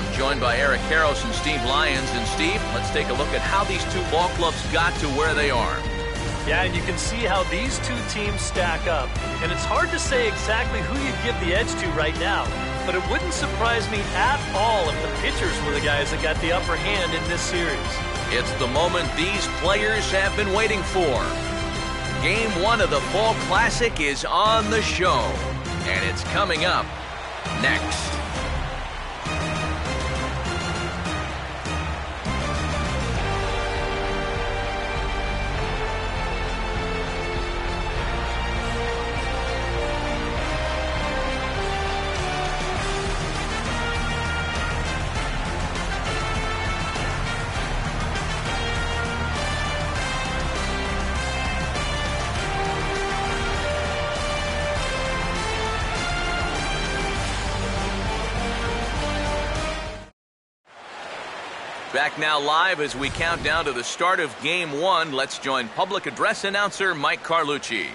I'm joined by Eric Karros and Steve Lyons. And Steve, let's take a look at how these two ball clubs got to where they are. Yeah, and you can see how these two teams stack up. And it's hard to say exactly who you'd give the edge to right now. But it wouldn't surprise me at all if the pitchers were the guys that got the upper hand in this series. It's the moment these players have been waiting for. Game 1 of the Fall Classic is on the show. And it's coming up next. Back now live as we count down to the start of Game 1. Let's join public address announcer Mike Carlucci.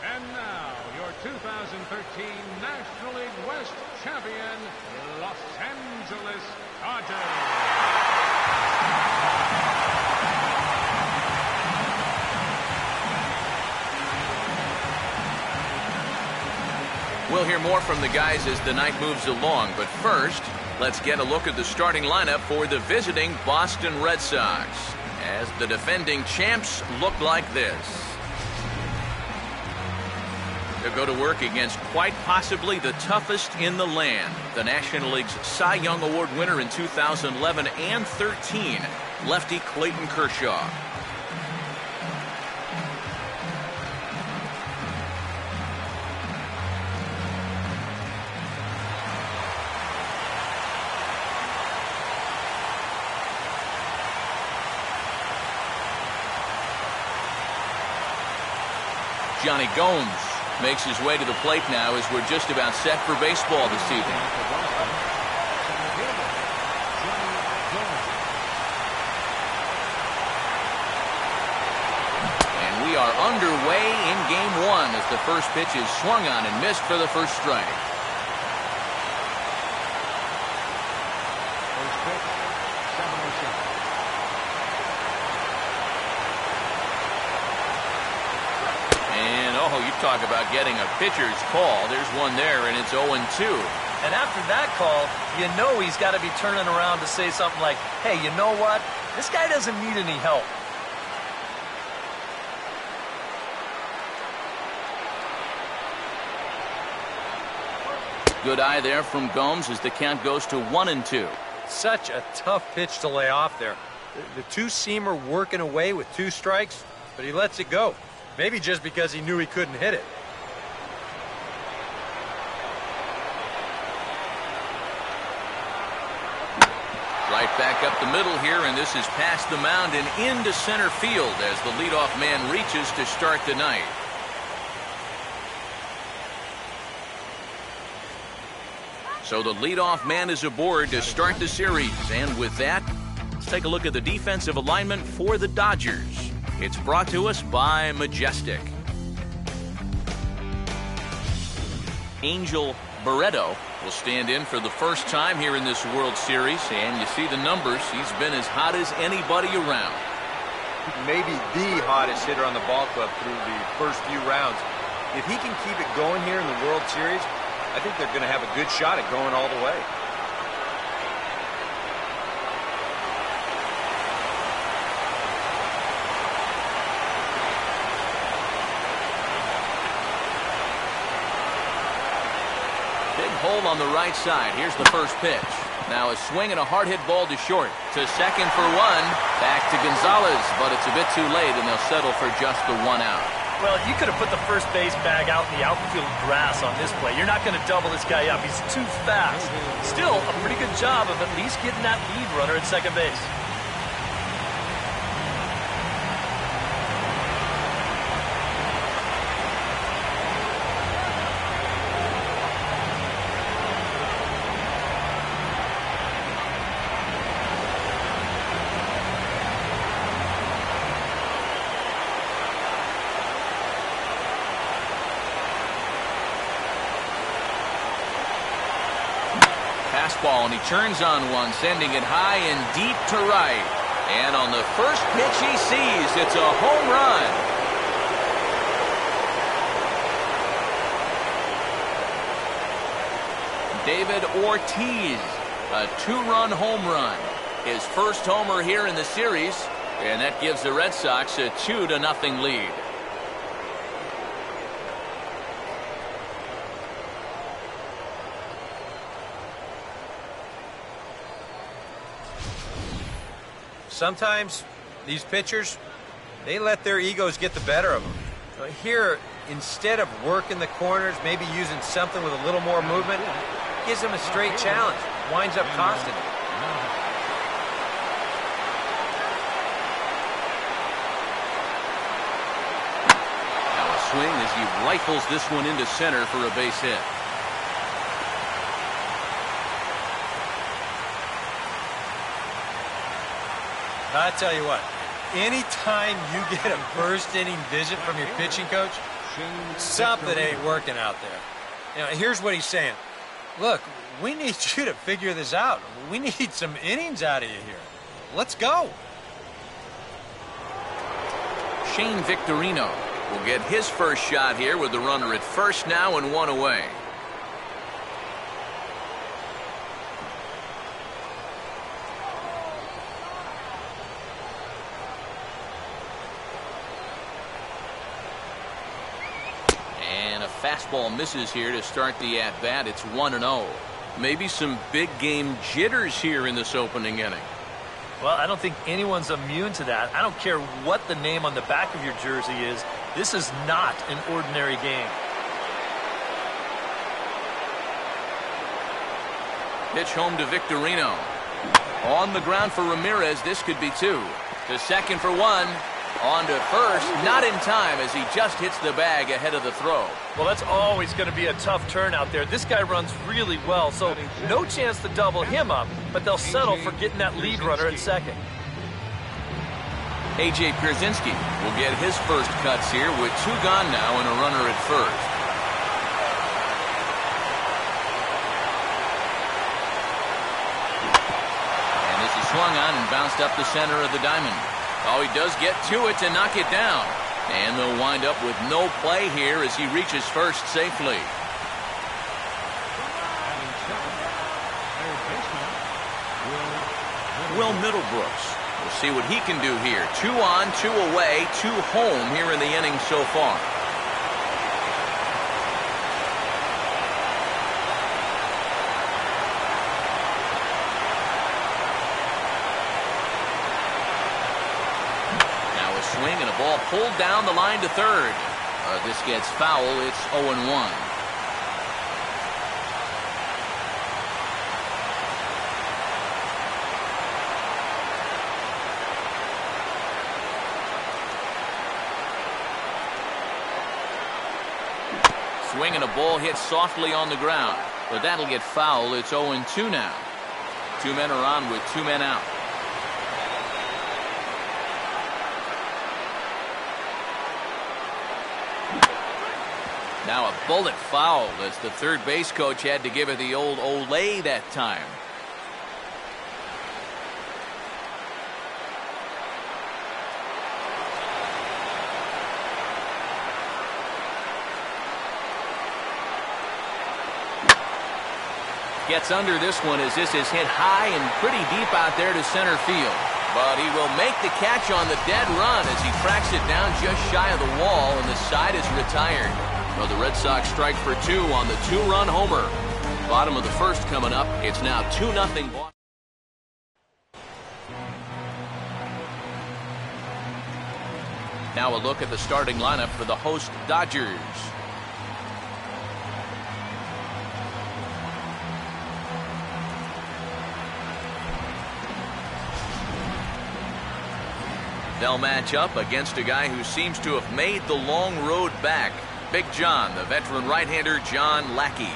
And now, your 2013 National League West champion, Los Angeles Dodgers. We'll hear more from the guys as the night moves along, but first, let's get a look at the starting lineup for the visiting Boston Red Sox, as the defending champs look like this. They'll go to work against quite possibly the toughest in the land, the National League's Cy Young Award winner in 2011 and 13, lefty Clayton Kershaw. Johnny Gomes makes his way to the plate now as we're just about set for baseball this evening. And we are underway in Game 1 as the first pitch is swung on and missed for the first strike. First pitch, 7-0. Oh, you talk about getting a pitcher's call. There's one there, and it's 0-2. And after that call, you know he's got to be turning around to say something like, hey, you know what? This guy doesn't need any help. Good eye there from Gomes as the count goes to 1-2. Such a tough pitch to lay off there. The two-seamer working away with 2 strikes, but he lets it go. Maybe just because he knew he couldn't hit it. Right back up the middle here, and this is past the mound and into center field as the leadoff man reaches to start the night. So the leadoff man is aboard to start the series, and with that, let's take a look at the defensive alignment for the Dodgers. It's brought to us by Majestic. Angel Barreto will stand in for the first time here in this World Series, and you see the numbers. He's been as hot as anybody around. Maybe the hottest hitter on the ball club through the first few rounds. If he can keep it going here in the World Series, I think they're going to have a good shot at going all the way. Hole on the right side. Here's the first pitch. Now a swing and a hard hit ball to short. To second for 1. Back to Gonzalez, but it's a bit too late, and they'll settle for just the 1 out. Well, you could have put the first base bag out in the outfield grass on this play. You're not going to double this guy up. He's too fast. Still, a pretty good job of at least getting that lead runner at second base. fastball, and he turns on one, sending it high and deep to right. And on the first pitch he sees, it's a home run. David Ortiz, a two-run home run. His first homer here in the series, and that gives the Red Sox a 2-0 lead. Sometimes these pitchers, they let their egos get the better of them. So here, instead of working the corners, maybe using something with a little more movement, gives them a straight challenge. Winds up costing them. Now a swing as he rifles this one into center for a base hit. I tell you what, anytime you get a first inning visit from your pitching coach, something ain't working out there. You know, here's what he's saying. Look, we need you to figure this out. We need some innings out of you here. Let's go. Shane Victorino will get his first shot here with the runner at first now and one away. Fastball misses here to start the at-bat. It's 1-0. Maybe some big game jitters here in this opening inning. Well, I don't think anyone's immune to that. I don't care what the name on the back of your jersey is. This is not an ordinary game. Pitch home to Victorino. On the ground for Ramirez. This could be two. To second for one. On to first, not in time as he just hits the bag ahead of the throw. Well, that's always going to be a tough turn out there. This guy runs really well, so no chance to double him up, but they'll settle for getting that lead runner at second. A.J. Pierzynski will get his first cuts here with two gone now and a runner at first. And this is swung on and bounced up the center of the diamond. Oh, he does get to it to knock it down. And they'll wind up with no play here as he reaches first safely. Will Middlebrooks. We'll see what he can do here. 2 on, 2 away, 2 home here in the inning so far. Swing and a ball pulled down the line to third. This gets foul. It's 0-1. Swing and a ball hit softly on the ground, but that'll get foul. It's 0-2 now. 2 men are on with 2 men out. Now a bullet foul as the third base coach had to give it the old Olay that time. Gets under this one as this is hit high and pretty deep out there to center field. But he will make the catch on the dead run as he tracks it down just shy of the wall, and the side is retired. Well, the Red Sox strike for 2 on the 2-run homer. Bottom of the first coming up. It's now 2-0 Boston. Now a look at the starting lineup for the host Dodgers. They'll match up against a guy who seems to have made the long road back. Big John, the veteran right-hander John Lackey.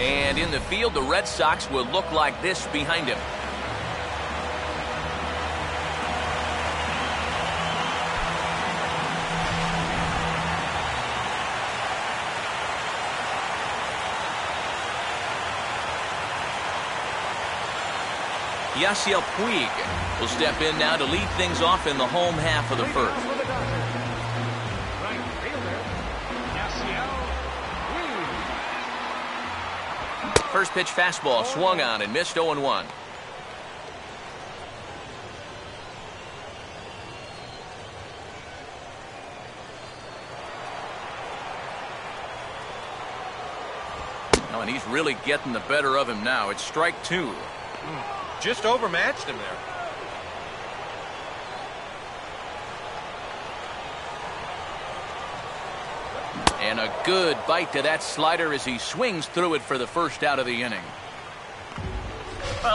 And in the field, the Red Sox will look like this behind him. Yasiel Puig will step in now to lead things off in the home half of the first. Right fielder, Yasiel Puig. First pitch fastball swung on and missed 0-1. Oh, and he's really getting the better of him now. It's strike two. Just overmatched him there. And a good bite to that slider as he swings through it for the first out of the inning.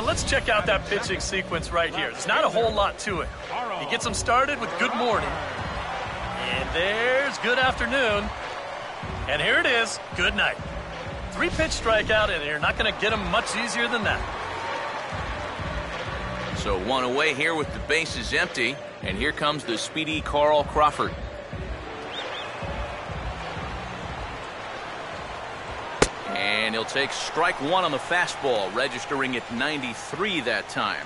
Let's check out that pitching sequence right here. There's not a whole lot to it. He gets him started with good morning. And there's good afternoon. And here it is, good night. 3-pitch strikeout, and you're not going to get him much easier than that. So one away here with the bases empty, and here comes the speedy Carl Crawford. And he'll take strike one on the fastball, registering at 93 that time.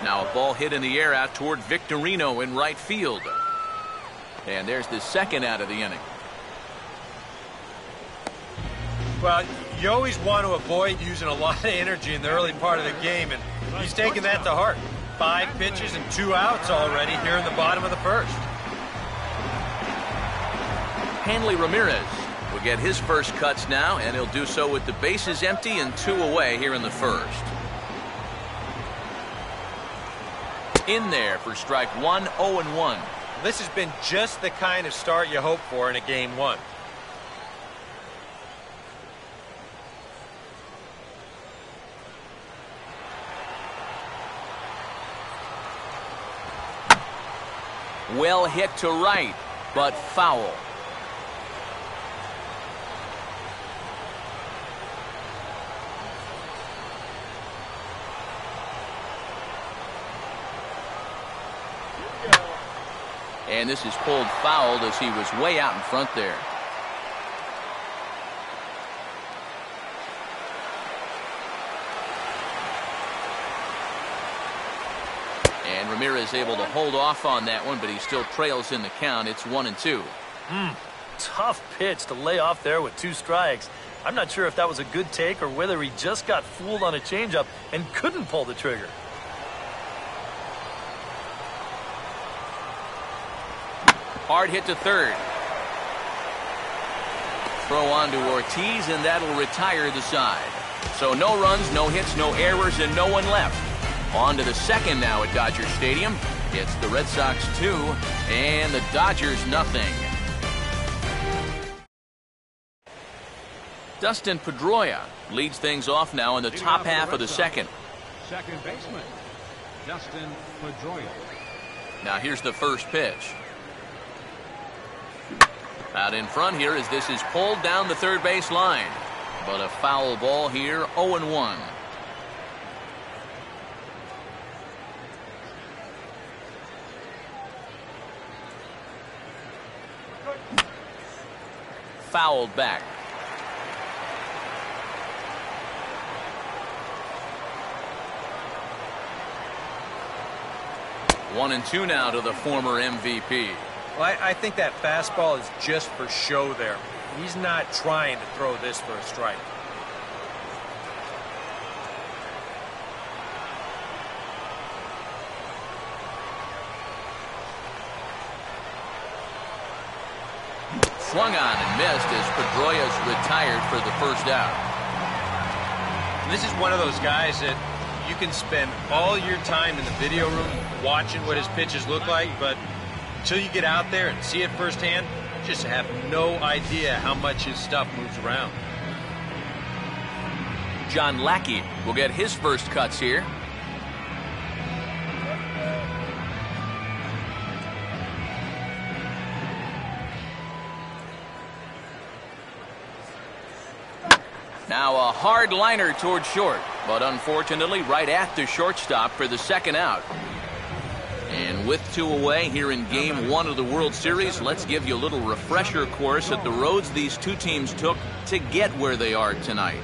Now a ball hit in the air out toward Victorino in right field. And there's the second out of the inning. Well, you always want to avoid using a lot of energy in the early part of the game, and he's taking that to heart. 5 pitches and 2 outs already here in the bottom of the first. Hanley Ramirez will get his first cuts now, and he'll do so with the bases empty and 2 away here in the first. In there for strike one, 0-1. This has been just the kind of start you hope for in a game one. Well hit to right, but foul. And this is pulled fouled as he was way out in front there. And Ramirez able to hold off on that one, but he still trails in the count. It's 1-2. Tough pitch to lay off there with 2 strikes. I'm not sure if that was a good take or whether he just got fooled on a changeup and couldn't pull the trigger. Hard hit to third. Throw on to Ortiz, and that'll retire the side. So no runs, no hits, no errors, and no one left. On to the second now at Dodger Stadium. It's the Red Sox 2 and the Dodgers nothing. Dustin Pedroia leads things off now in the top half of the second. Second baseman, Dustin Pedroia. Now here's the first pitch. Out in front here as this is pulled down the third base line. But a foul ball here, 0-1. Fouled back. One and two now to the former MVP. Well, I think that fastball is just for show there. He's not trying to throw this for a strike. Swung on and missed as Pedroia's retired for the first out. This is one of those guys that you can spend all your time in the video room watching what his pitches look like, but until you get out there and see it firsthand, you just have no idea how much his stuff moves around. John Lackey will get his first cuts here. hard liner toward short, but unfortunately right at the shortstop for the second out. And with 2 away here in Game 1 of the World Series, let's give you a little refresher course at the roads these two teams took to get where they are tonight.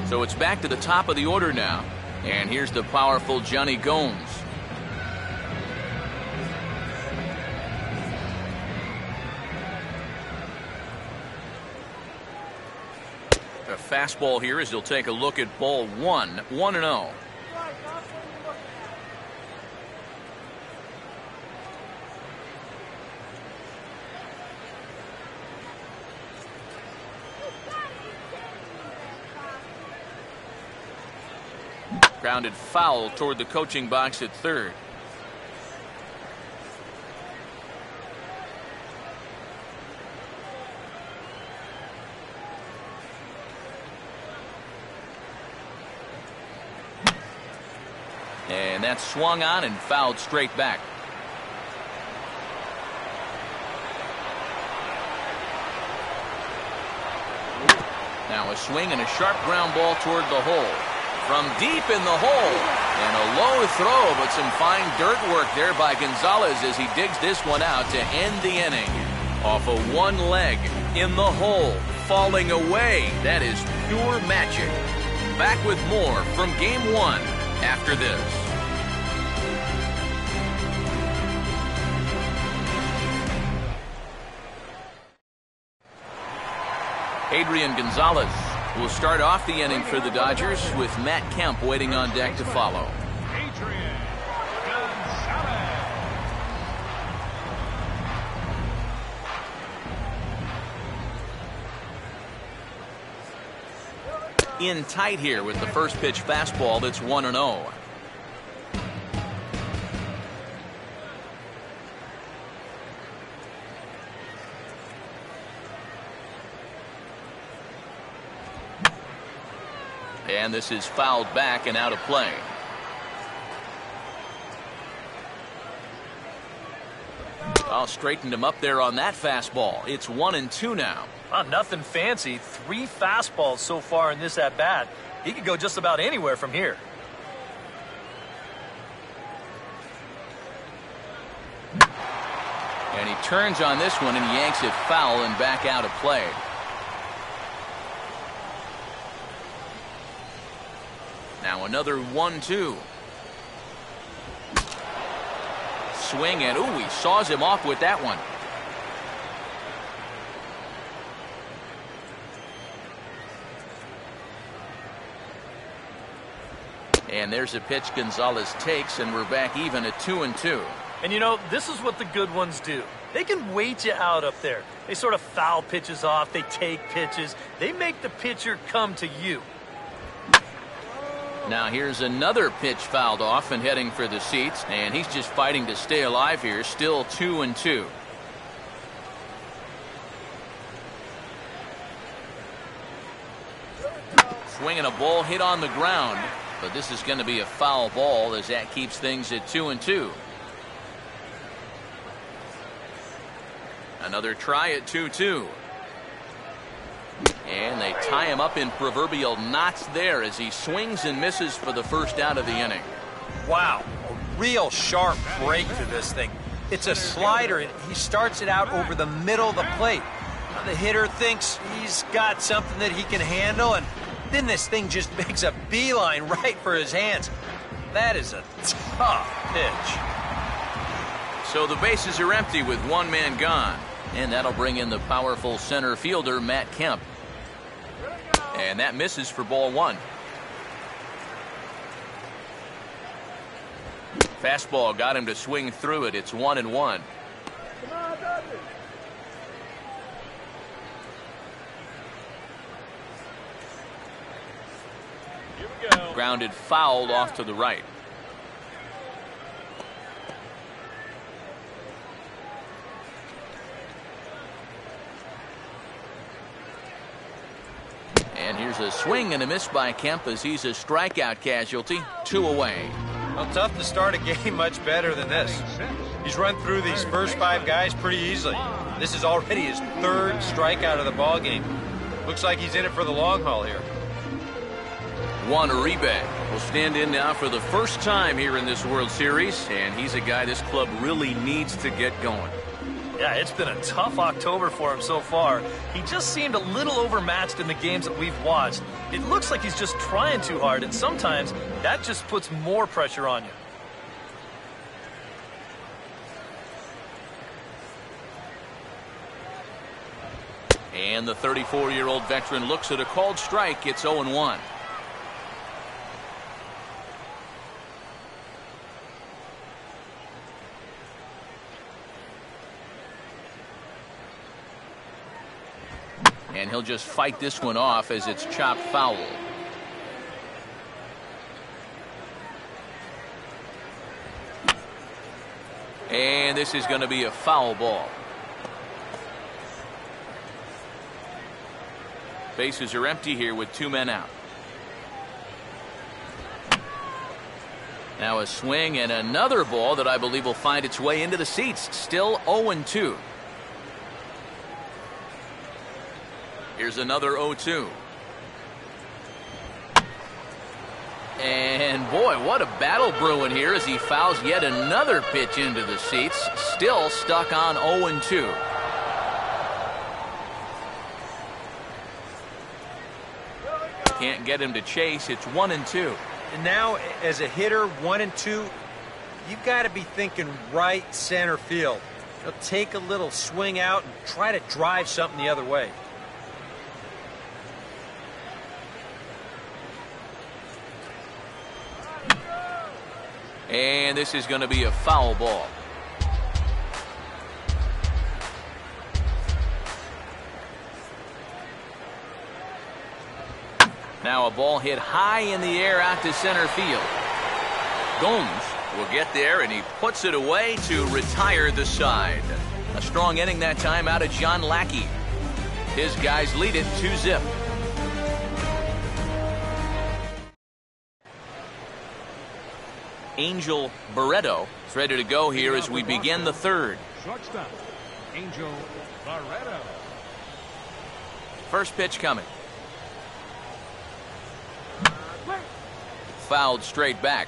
So it's back to the top of the order now. And here's the powerful Johnny Gomes. A fastball here as he'll take a look at ball 1, 1-0. Grounded foul toward the coaching box at third. And that's swung on and fouled straight back. Now a swing and a sharp ground ball toward the hole. From deep in the hole. And a low throw, but some fine dirt work there by Gonzalez as he digs this one out to end the inning. Off of one leg in the hole. Falling away. That is pure magic. Back with more from Game 1 after this. Adrian Gonzalez will start off the inning for the Dodgers with Matt Kemp waiting on deck to follow. Adrian Gonzalez. In tight here with the first pitch fastball that's 1-0. And this is fouled back and out of play. Oh, straightened him up there on that fastball. It's 1-2 now. Nothing fancy. 3 fastballs so far in this at-bat. He could go just about anywhere from here. And he turns on this one and yanks it foul and back out of play. Now another 1-2. Swing and ooh, he saws him off with that one. And there's a pitch Gonzalez takes, and we're back even at 2-2. And you know, this is what the good ones do. They can wait you out up there. They sort of foul pitches off. They take pitches. They make the pitcher come to you. Now here's another pitch fouled off and heading for the seats, and he's just fighting to stay alive here. Still 2-2. Swinging a ball hit on the ground, but this is going to be a foul ball as that keeps things at 2-2. Another try at 2-2. And they tie him up in proverbial knots there as he swings and misses for the first out of the inning. Wow, a real sharp break to this thing. It's a slider, and he starts it out over the middle of the plate. Now, the hitter thinks he's got something that he can handle, and then this thing just makes a beeline right for his hands. That is a tough pitch. So the bases are empty with one man gone. And that'll bring in the powerful center fielder, Matt Kemp. And that misses for ball 1. Fastball got him to swing through it. It's 1-1. Grounded foul off to the right. And here's a swing and a miss by Kemp as he's a strikeout casualty. 2 away. Well, tough to start a game much better than this. He's run through these first 5 guys pretty easily. This is already his third strikeout of the ball game. Looks like he's in it for the long haul here. Juan Uribe will stand in now for the first time here in this World Series, and he's a guy this club really needs to get going. Yeah, it's been a tough October for him so far. He just seemed a little overmatched in the games that we've watched. It looks like he's just trying too hard, and sometimes that just puts more pressure on you. And the 34-year-old veteran looks at a called strike. It's 0-1. And he'll just fight this one off as it's chopped foul. And this is going to be a foul ball. Bases are empty here with 2 men out. Now a swing and another ball that I believe will find its way into the seats. Still 0-2. Here's another 0-2. And boy, what a battle brewing here as he fouls yet another pitch into the seats. Still stuck on 0-2. Can't get him to chase. It's 1-2. And now, as a hitter, 1-2, you've got to be thinking right center field. Take a little swing out and try to drive something the other way. And this is going to be a foul ball. Now a ball hit high in the air out to center field. Gomes will get there, and he puts it away to retire the side. A strong inning that time out of John Lackey. His guys lead it 2-0. Angel Barreto is ready to go here as we begin the third. Shortstop, Angel Barreto. First pitch coming. Fouled straight back.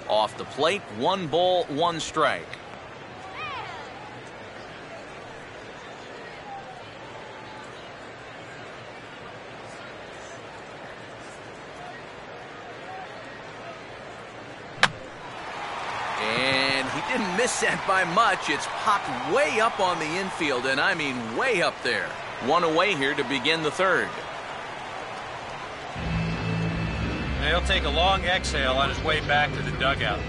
Off the plate, 1 ball, 1 strike. Didn't miss that by much. It's popped way up on the infield, and I mean way up there. 1 away here to begin the third. He'll take a long exhale on his way back to the dugout.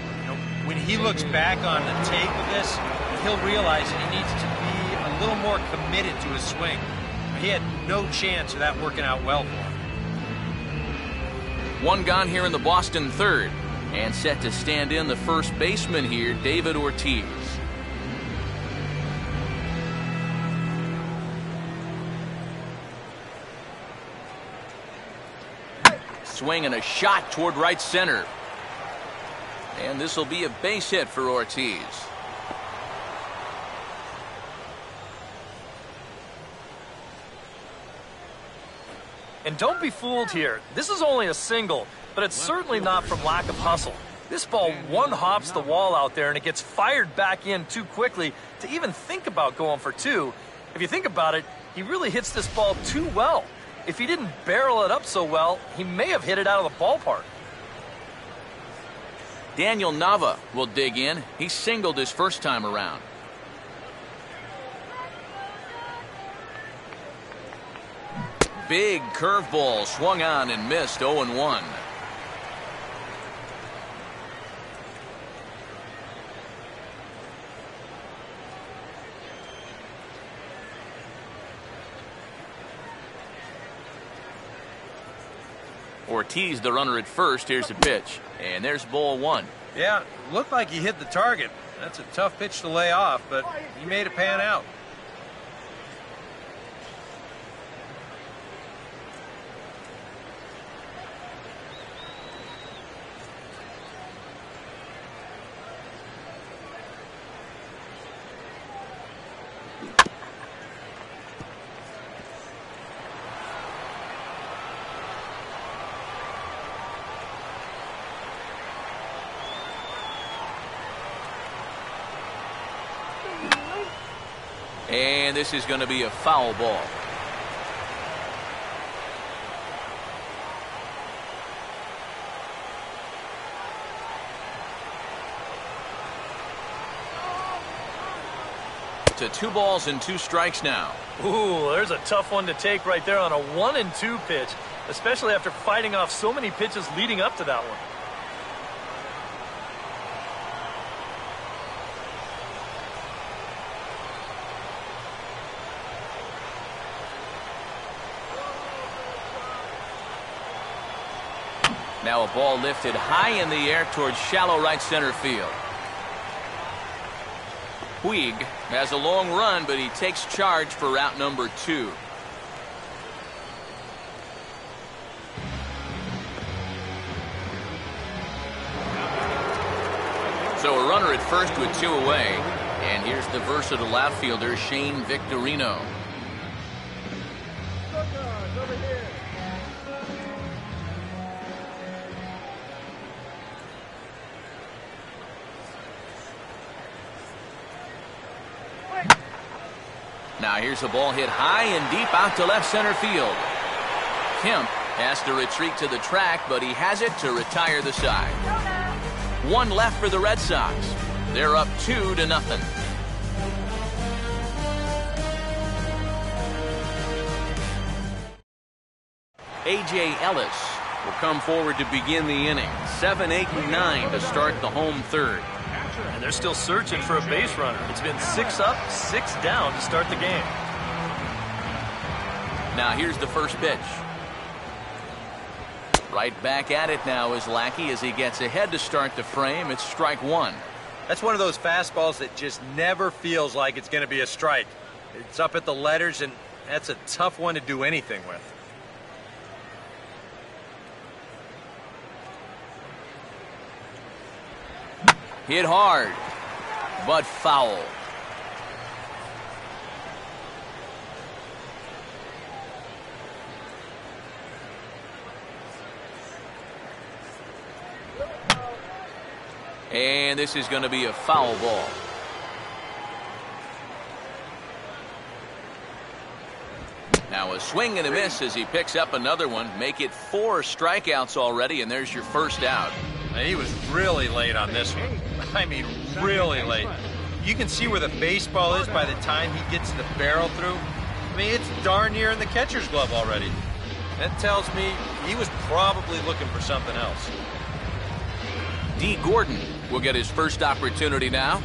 When he looks back on the tape of this, he'll realize he needs to be a little more committed to his swing. He had no chance of that working out well for him. 1 gone here in the Boston third. And set to stand in the first baseman here, David Ortiz. Swing and a shot toward right center. And this will be a base hit for Ortiz. And don't be fooled here. This is only a single, but it's certainly not from lack of hustle. This ball one-hops the wall out there, and it gets fired back in too quickly to even think about going for 2. If you think about it, he really hits this ball too well. If he didn't barrel it up so well, he may have hit it out of the ballpark. Daniel Nava will dig in. He singled his first time around. Big curveball swung on and missed. 0-1. Ortiz, the runner at first. Here's the pitch. And there's ball 1. Yeah, looked like he hit the target. That's a tough pitch to lay off, but he made it pan out. And this is going to be a foul ball. To 2 balls and 2 strikes now. Ooh, there's a tough one to take right there on a 1-2 pitch, especially after fighting off so many pitches leading up to that one. Now a ball lifted high in the air towards shallow right center field. Puig has a long run, but he takes charge for route number 2. So a runner at first with 2 away. And here's the versatile outfielder, Shane Victorino. Now here's a ball hit high and deep out to left center field. Kemp has to retreat to the track, but he has it to retire the side. 1 left for the Red Sox. They're up 2-0. A.J. Ellis will come forward to begin the inning. 7, 8, and 9 to start the home third. And they're still searching for a base runner. It's been 6 up, 6 down to start the game. Now here's the first pitch. Right back at it now is Lackey as he gets ahead to start the frame. It's strike 1. That's one of those fastballs that just never feels like it's going to be a strike. It's up at the letters, and that's a tough one to do anything with. Hit hard, but foul. And this is going to be a foul ball. Now a swing and a miss as he picks up another one. Make it 4 strikeouts already, and there's your first out. He was really late on this one. I mean, really late. You can see where the baseball is by the time he gets the barrel through. I mean, it's darn near in the catcher's glove already. That tells me he was probably looking for something else. D. Gordon will get his first opportunity now.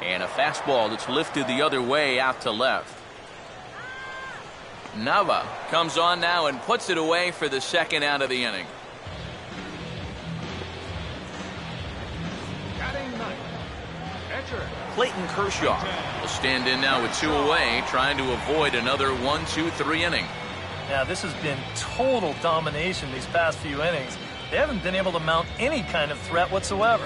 And a fastball that's lifted the other way out to left. Nava comes on now and puts it away for the second out of the inning. Clayton Kershaw will stand in now with 2 away, trying to avoid another 1, 2, 3 inning. Now, this has been total domination these past few innings. They haven't been able to mount any kind of threat whatsoever.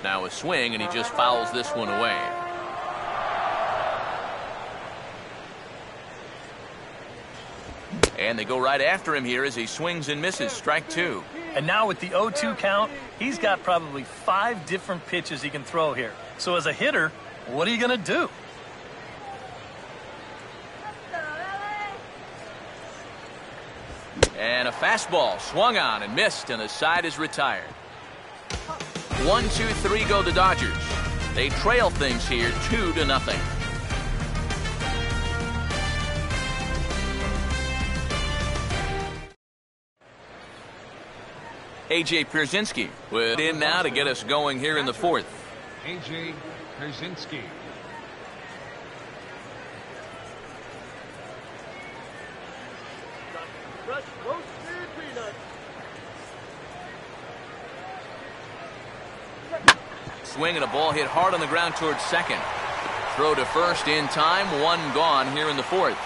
Now a swing, and he just fouls this one away. And they go right after him here as he swings and misses. Strike 2. And now with the 0-2 count, he's got probably 5 different pitches he can throw here. So as a hitter, what are you going to do? And a fastball swung on and missed, and the side is retired. 1, 2, 3 go the Dodgers. They trail things here 2-0. A.J. Pierzynski with in now to get us going here in the 4th. A.J. Pierzynski. Swing and a ball hit hard on the ground towards second. Throw to first in time. 1 gone here in the 4th.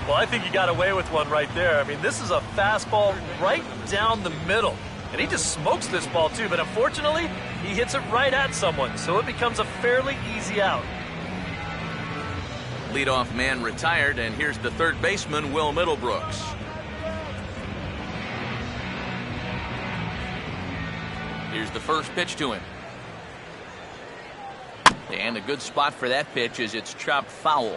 Well, I think you got away with one right there. I mean, this is a fastball right down the middle. And he just smokes this ball too, but unfortunately, he hits it right at someone, so it becomes a fairly easy out. Leadoff man retired, and here's the third baseman, Will Middlebrooks. Here's the first pitch to him. And a good spot for that pitch is it's chopped foul.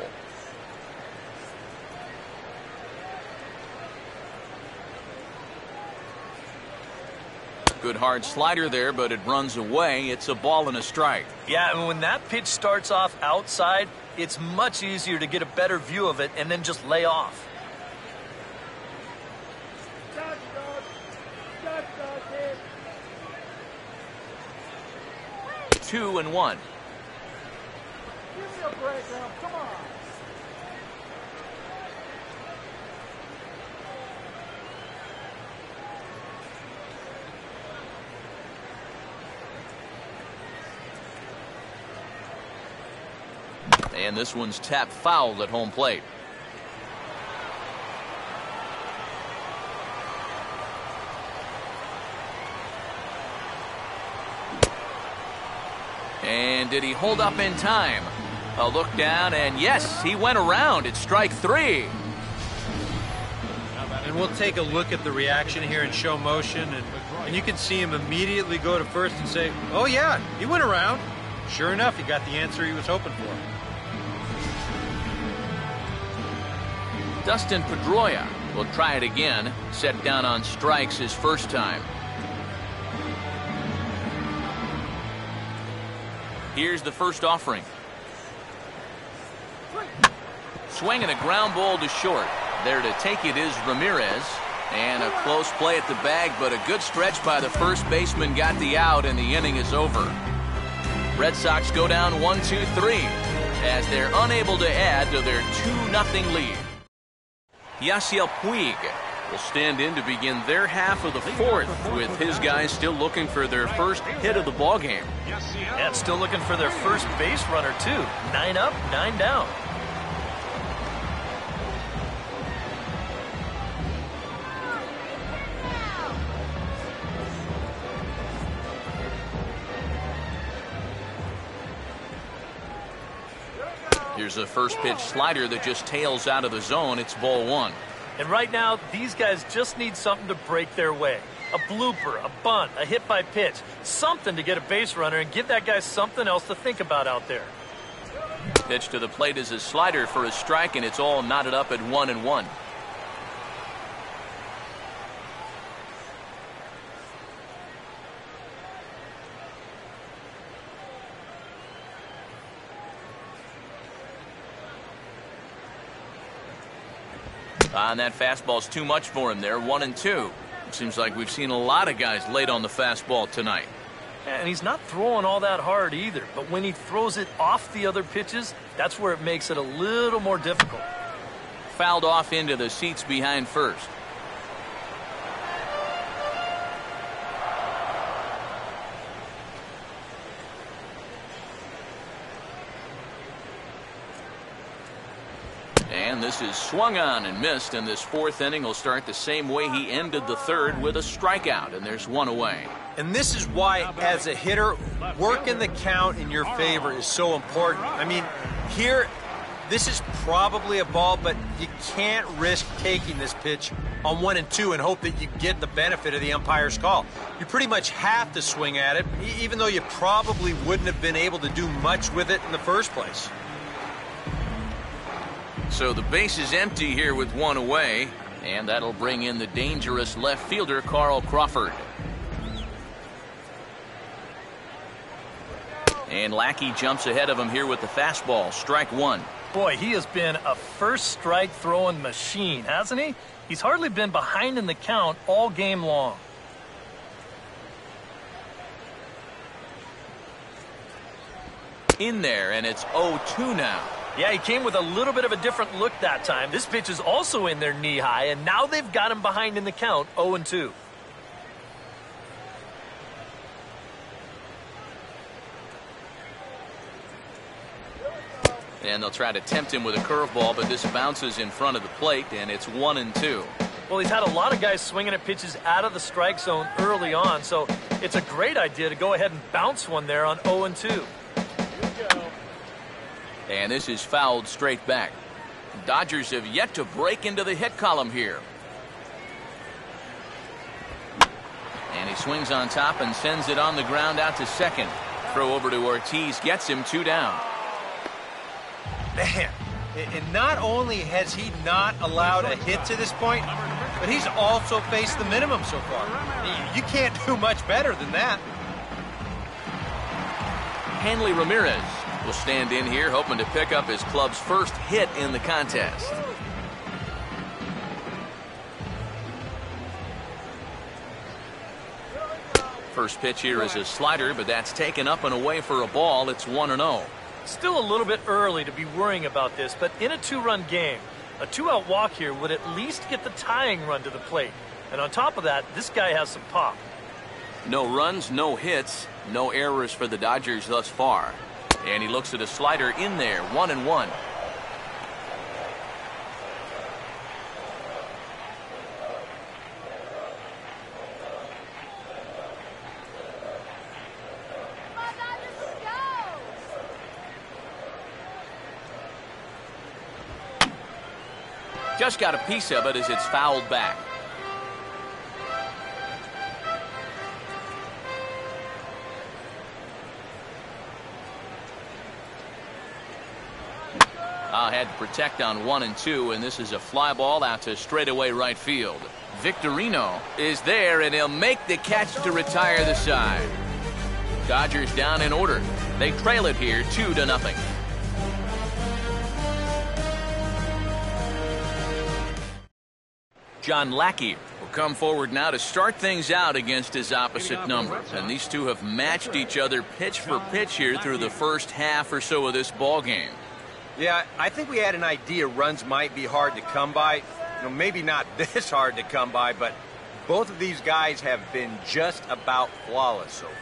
Good hard slider there, but it runs away. It's a ball and a strike. Yeah, and when that pitch starts off outside, it's much easier to get a better view of it and then just lay off. Two and one. Give me a break now. Come on. And this one's tapped foul at home plate. And did he hold up in time? A look down, and yes, he went around. It's strike three. And we'll take a look at the reaction here in show motion, and you can see him immediately go to first and say, oh yeah, he went around. Sure enough, he got the answer he was hoping for. Dustin Pedroia will try it again. Set down on strikes his first time. Here's the first offering. Swinging a ground ball to short. There to take it is Ramirez. And a close play at the bag, but a good stretch by the first baseman got the out, and the inning is over. Red Sox go down 1-2-3 as they're unable to add to their 2-0 lead. Yasiel Puig will stand in to begin their half of the fourth, with his guys still looking for their first hit of the ballgame. And still looking for their first base runner, too. 9 up, 9 down. Here's a first pitch slider that just tails out of the zone. It's ball one. And right now, these guys just need something to break their way. A blooper, a bunt, a hit by pitch. Something to get a base runner and give that guy something else to think about out there. Pitch to the plate is a slider for a strike, and it's all knotted up at 1-1. And that fastball's too much for him there. 1-2. Seems like we've seen a lot of guys late on the fastball tonight. And he's not throwing all that hard either. But when he throws it off the other pitches, that's where it makes it a little more difficult. Fouled off into the seats behind first. And this is swung on and missed, and this fourth inning will start the same way he ended the third, with a strikeout, and there's one away. And this is why, as a hitter, working the count in your favor is so important. I mean, here, this is probably a ball, but you can't risk taking this pitch on 1-2 and hope that you get the benefit of the umpire's call. You pretty much have to swing at it, even though you probably wouldn't have been able to do much with it in the first place. So the base is empty here with one away, and that'll bring in the dangerous left fielder, Carl Crawford. And Lackey jumps ahead of him here with the fastball. Strike one. Boy, he has been a first strike throwing machine, hasn't he? He's hardly been behind in the count all game long. In there, and it's 0-2 now. Yeah, he came with a little bit of a different look that time. This pitch is also in there knee high, and now they've got him behind in the count, 0-2. And they'll try to tempt him with a curveball, but this bounces in front of the plate, and it's 1-2. Well, he's had a lot of guys swinging at pitches out of the strike zone early on, so it's a great idea to go ahead and bounce one there on 0-2. And this is fouled straight back. Dodgers have yet to break into the hit column here. And he swings on top and sends it on the ground out to second. Throw over to Ortiz gets him 2 down. Man, and not only has he not allowed a hit to this point, but he's also faced the minimum so far. You can't do much better than that. Hanley Ramirez will stand in here hoping to pick up his club's first hit in the contest. First pitch here is a slider, but that's taken up and away for a ball. It's 1-0. Still a little bit early to be worrying about this, but in a 2-run game, a 2-out walk here would at least get the tying run to the plate. And on top of that, this guy has some pop. No runs, no hits, no errors for the Dodgers thus far. And he looks at a slider in there, 1-1. Just got a piece of it as it's fouled back. Had to protect on 1 and 2, and this is a fly ball out to straightaway right field. Victorino is there, and he'll make the catch to retire the side. Dodgers down in order. They trail it here 2-0. John Lackey will come forward now to start things out against his opposite number. And these two have matched each other pitch for pitch here through the first half or so of this ball game. Yeah, I think we had an idea runs might be hard to come by. You know, maybe not this hard to come by, but both of these guys have been just about flawless so far.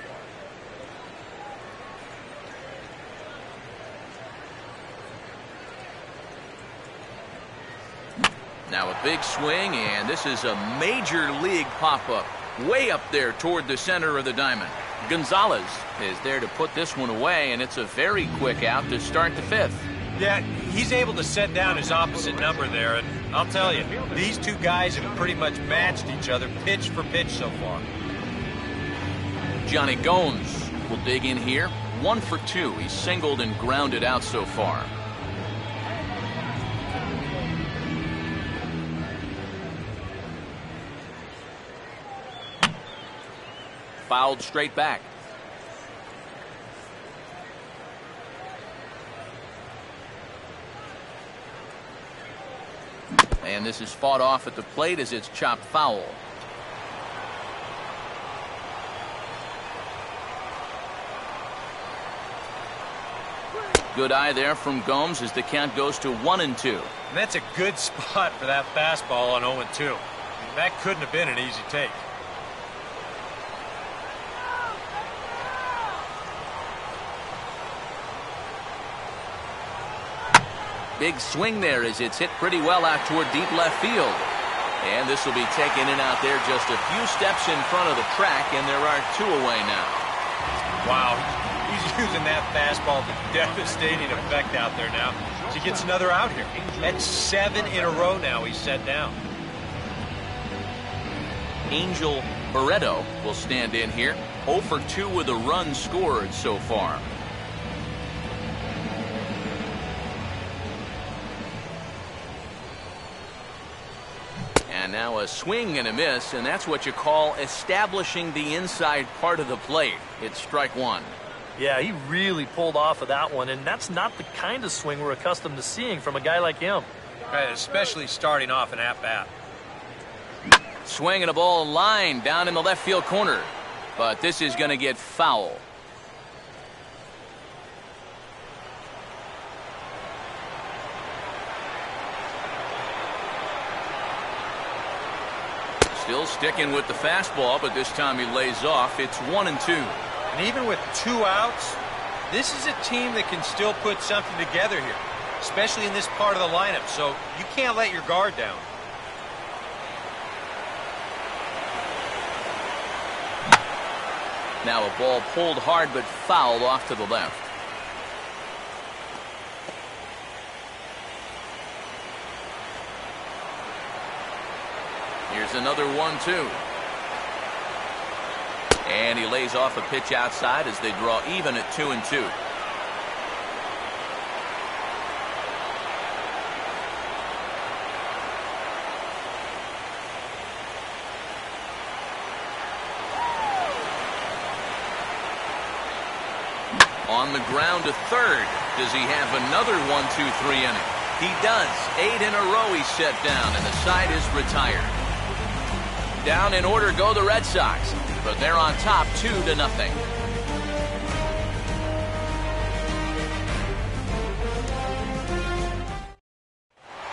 Now a big swing, and this is a major league pop-up. Way up there toward the center of the diamond. Gonzalez is there to put this one away, and it's a very quick out to start the 5th. Yeah, he's able to set down his opposite number there, and I'll tell you, these two guys have pretty much matched each other pitch for pitch so far. Johnny Gomes will dig in here. 1 for 2. He's singled and grounded out so far. Fouled straight back. And this is fought off at the plate as it's chopped foul. Good eye there from Gomes as the count goes to 1 and 2. And that's a good spot for that fastball on 0 and 2. I mean, that couldn't have been an easy take. Big swing there as it's hit pretty well out toward deep left field. And this will be taken in out there just a few steps in front of the track, and there are 2 away now. Wow, he's using that fastball to devastating effect out there now. He gets another out here. That's 7 in a row now he's set down. Angel Barreto will stand in here. 0 for 2 with a run scored so far. And now a swing and a miss, and that's what you call establishing the inside part of the plate. It's strike 1. Yeah, he really pulled off of that one, and that's not the kind of swing we're accustomed to seeing from a guy like him. Right, especially starting off an at-bat. Swinging a ball line down in the left field corner. But this is going to get foul. Still sticking with the fastball, but this time he lays off. It's 1 and 2. And even with 2 outs, this is a team that can still put something together here, especially in this part of the lineup, so you can't let your guard down. Now a ball pulled hard but fouled off to the left. Here's another 1-2. And he lays off a pitch outside as they draw even at 2-2. On the ground to third. Does he have another 1-2-3 inning? He does. 8 in a row he's set down, and the side is retired. Down in order go the Red Sox, but they're on top 2-0.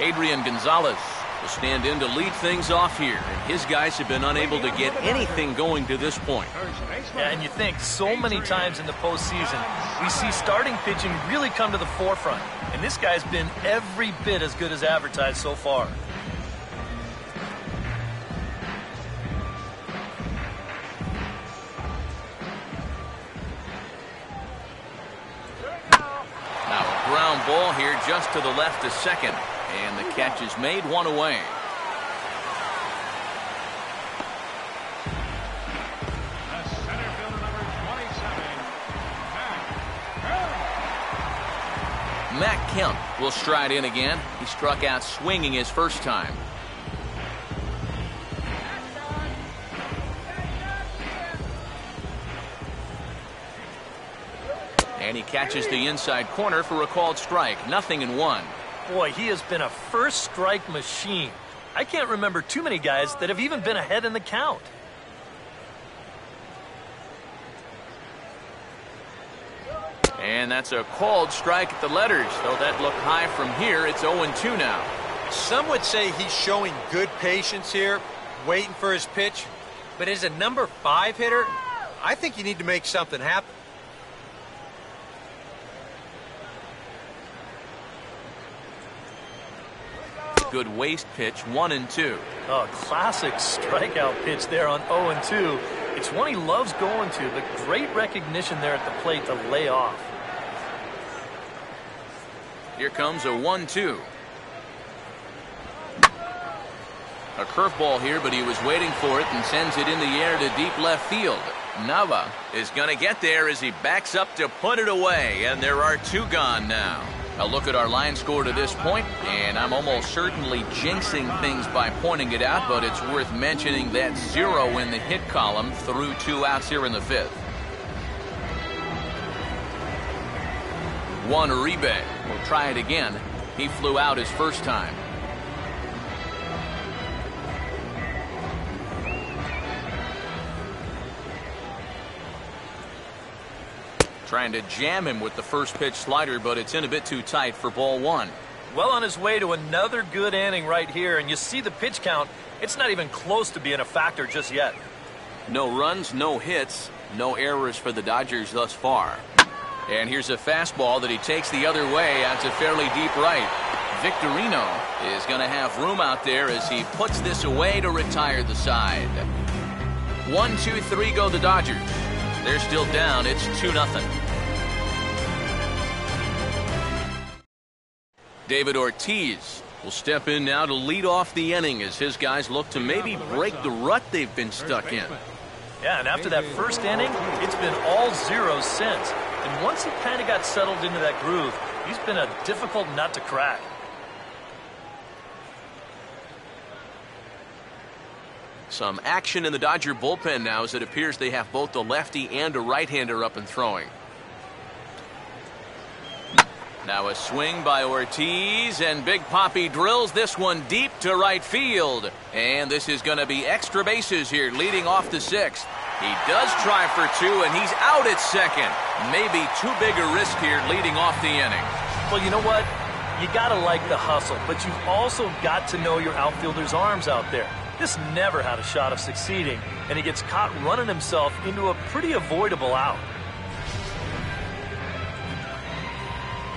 Adrian Gonzalez will stand in to lead things off here, and his guys have been unable to get anything going to this point. Yeah, and you think so many times in the postseason, we see starting pitching really come to the forefront, and this guy's been every bit as good as advertised so far. Now a ground ball here just to the left to second, and the catch is made, 1 away. Matt Kemp will stride in again. He struck out swinging his first time. And he catches the inside corner for a called strike. 0-1. Boy, he has been a first strike machine. I can't remember too many guys that have even been ahead in the count. And that's a called strike at the letters. Though that looked high from here, it's 0-2 now. Some would say he's showing good patience here, waiting for his pitch. But as a number 5 hitter, I think you need to make something happen. Good waist pitch, 1-2. Oh, classic strikeout pitch there on 0-2. It's one he loves going to, but great recognition there at the plate to lay off. Here comes a 1-2. A curveball here, but he was waiting for it and sends it in the air to deep left field. Nava is going to get there as he backs up to put it away, and there are 2 gone now. A look at our line score to this point, and I'm almost certainly jinxing things by pointing it out, but it's worth mentioning that 0 in the hit column through 2 outs here in the 5th. Juan Uribe will try it again. He flew out his first time. Trying to jam him with the first pitch slider, but it's in a bit too tight for ball 1. Well on his way to another good inning right here, and you see the pitch count. It's not even close to being a factor just yet. No runs, no hits, no errors for the Dodgers thus far. And here's a fastball that he takes the other way out to fairly deep right. Victorino is going to have room out there as he puts this away to retire the side. 1, 2, 3 go the Dodgers. They're still down. It's 2-0. David Ortiz will step in now to lead off the inning as his guys look to maybe break the rut they've been stuck in. Yeah, and after that first inning, it's been all zeros since. And once he kind of got settled into that groove, he's been a difficult nut to crack. Some action in the Dodger bullpen now as it appears they have both a lefty and a right-hander up and throwing. Now a swing by Ortiz, and Big Papi drills this one deep to right field. And this is going to be extra bases here leading off the 6th. He does try for 2, and he's out at second. Maybe too big a risk here leading off the inning. Well, you know what? You got to like the hustle, but you've also got to know your outfielder's arms out there. This never had a shot of succeeding, and he gets caught running himself into a pretty avoidable out.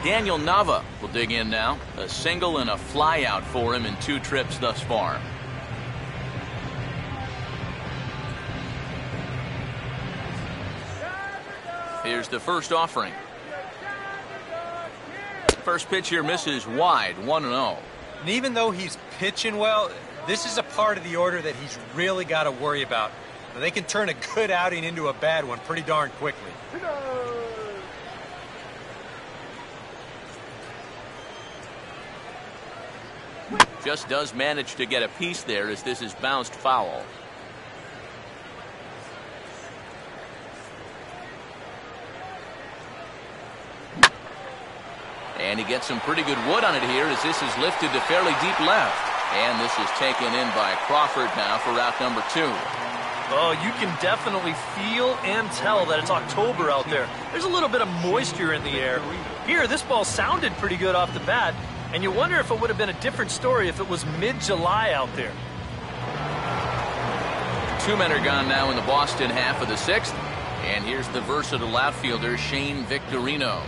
Daniel Nava will dig in now. A single and a fly out for him in 2 trips thus far. Here's the first offering. First pitch here misses wide, 1-0. And even though he's pitching well, this is a part of the order that he's really got to worry about. They can turn a good outing into a bad one pretty darn quickly. Just does manage to get a piece there as this is bounced foul. And he gets some pretty good wood on it here as this is lifted to fairly deep left. And this is taken in by Crawford now for route number 2. Oh, you can definitely feel and tell that it's October out there. There's a little bit of moisture in the air. Here, this ball sounded pretty good off the bat, and you wonder if it would have been a different story if it was mid-July out there. 2 men are gone now in the Boston half of the 6th. And here's the versatile outfielder, Shane Victorino.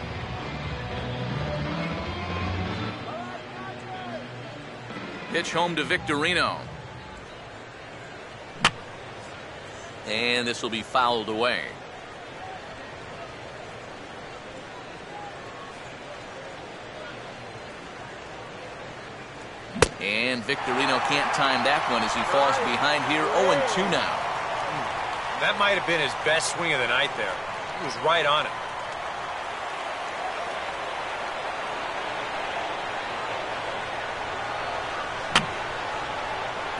Pitch home to Victorino. And this will be fouled away. And Victorino can't time that one as he falls behind here. 0-2 now. That might have been his best swing of the night there. He was right on it.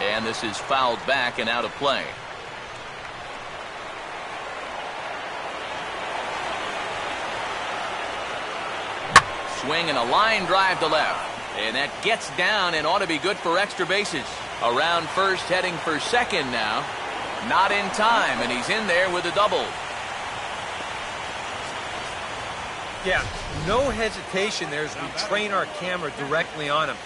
And this is fouled back and out of play. Swing and a line drive to left. And that gets down and ought to be good for extra bases. Around first, heading for second now. Not in time, and he's in there with a double. Yeah, no hesitation there as we train our camera directly on him.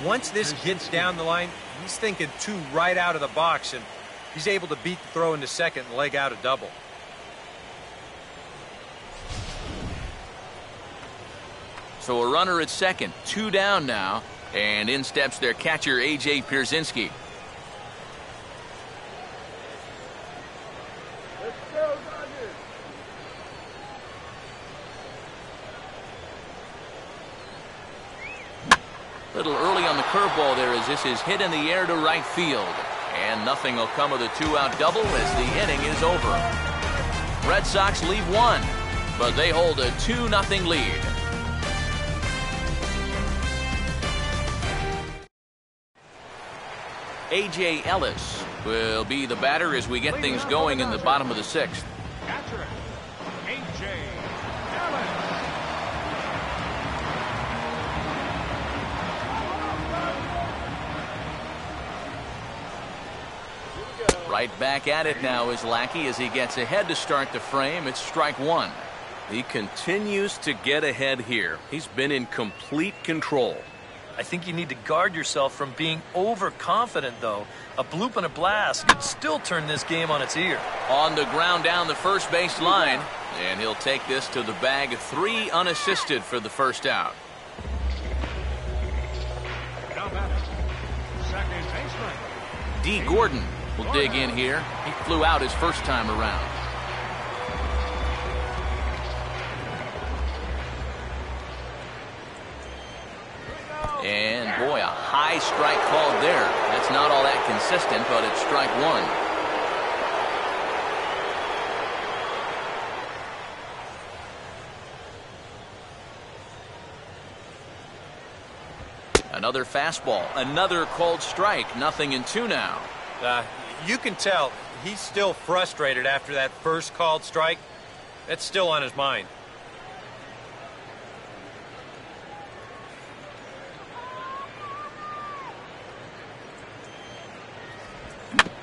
Once this gets down the line, he's thinking 2 right out of the box, and he's able to beat the throw into second and leg out a double. So a runner at second, 2 down now, and in steps their catcher, A.J. Pierzynski. Little early on the curveball there as this is hit in the air to right field. And nothing will come of the 2-out double as the inning is over. Red Sox leave 1, but they hold a 2-0 lead. A.J. Ellis will be the batter as we get things going in the bottom of the 6th. Catcher, A.J. Ellis. Right back at it now is Lackey as he gets ahead to start the frame. It's strike 1. He continues to get ahead here. He's been in complete control. I think you need to guard yourself from being overconfident, though. A bloop and a blast could still turn this game on its ear. On the ground down the first base line, and he'll take this to the bag. 3 unassisted for the first out. Now batting, second baseman. D. Gordon will dig in here. He flew out his first time around. And boy, a high strike called there. That's not all that consistent, but it's strike 1. Another fastball, another called strike. 0-2 now. You can tell he's still frustrated after that first called strike. That's still on his mind.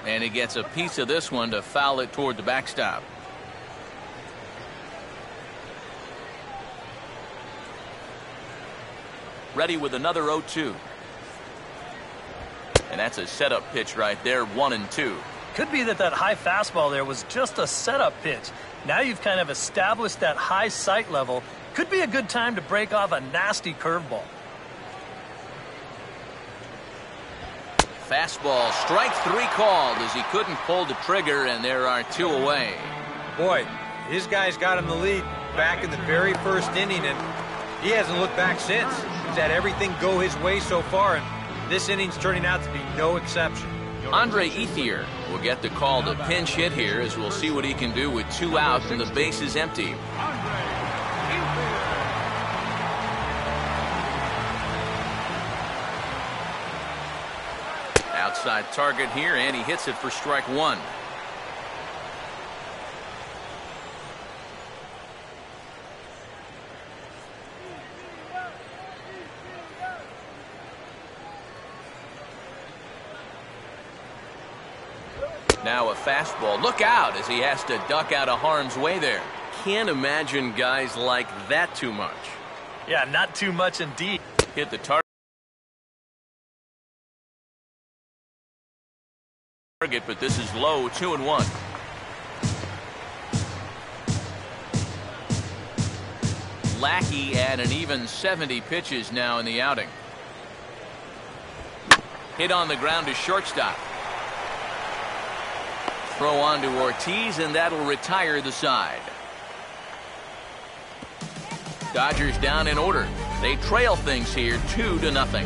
And he gets a piece of this one to foul it toward the backstop. Ready with another 0-2. And that's a setup pitch right there, 1-2. Could be that high fastball there was just a setup pitch. Now you've kind of established that high sight level. Could be a good time to break off a nasty curveball. Fastball, strike 3 called as he couldn't pull the trigger, and there are 2 away. Boy, His guys got him the lead back in the very first inning, and he hasn't looked back since. He's had everything go his way so far, and this inning's turning out to be no exception. ETHIER will get the call to pinch hit here, as we'll see what he can do with 2 out and the bases empty. Outside target here, and he hits it for strike 1. Now a fastball. Look out as he has to duck out of harm's way there. Can't imagine guys like that too much. Yeah, not too much indeed. Hit the target, but this is low, 2-1. Lackey at an even 70 pitches now in the outing. Hit on the ground to shortstop. Throw on to Ortiz, and that'll retire the side. Dodgers down in order. They trail things here 2-0.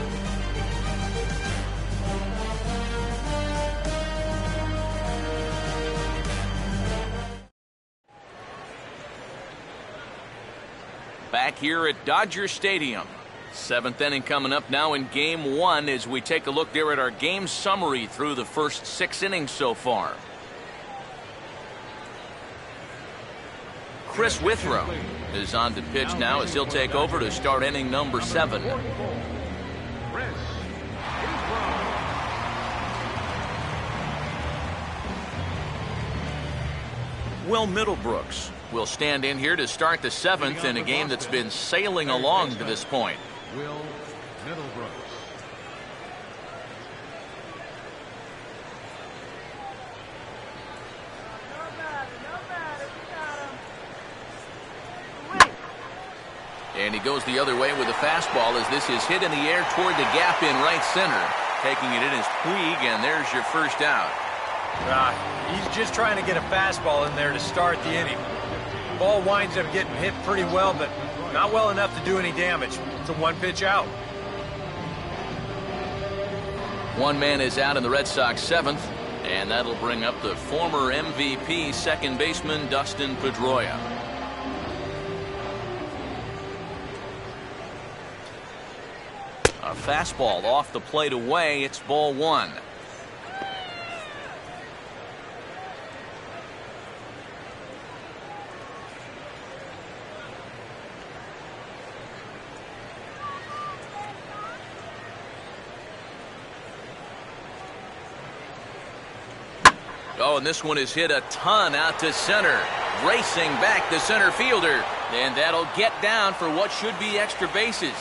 Back here at Dodger Stadium. 7th inning coming up now in Game 1 as we take a look there at our game summary through the first 6 innings so far. Chris Withrow is on to pitch now as he'll take over to start inning number 7. Will Middlebrooks will stand in here to start the 7th in a game that's been sailing along to this point. Will Middlebrooks. And he goes the other way with a fastball as this is hit in the air toward the gap in right center. Taking it in is Puig, and there's your first out. He's just trying to get a fastball in there to start the inning. Ball winds up getting hit pretty well, but not well enough to do any damage. It's a 1-pitch out. One man is out in the Red Sox 7th, and that'll bring up the former MVP second baseman Dustin Pedroia. A fastball off the plate away. It's ball 1. Oh, and this one is hit a ton out to center. Racing back the center fielder. And that'll get down for what should be extra bases.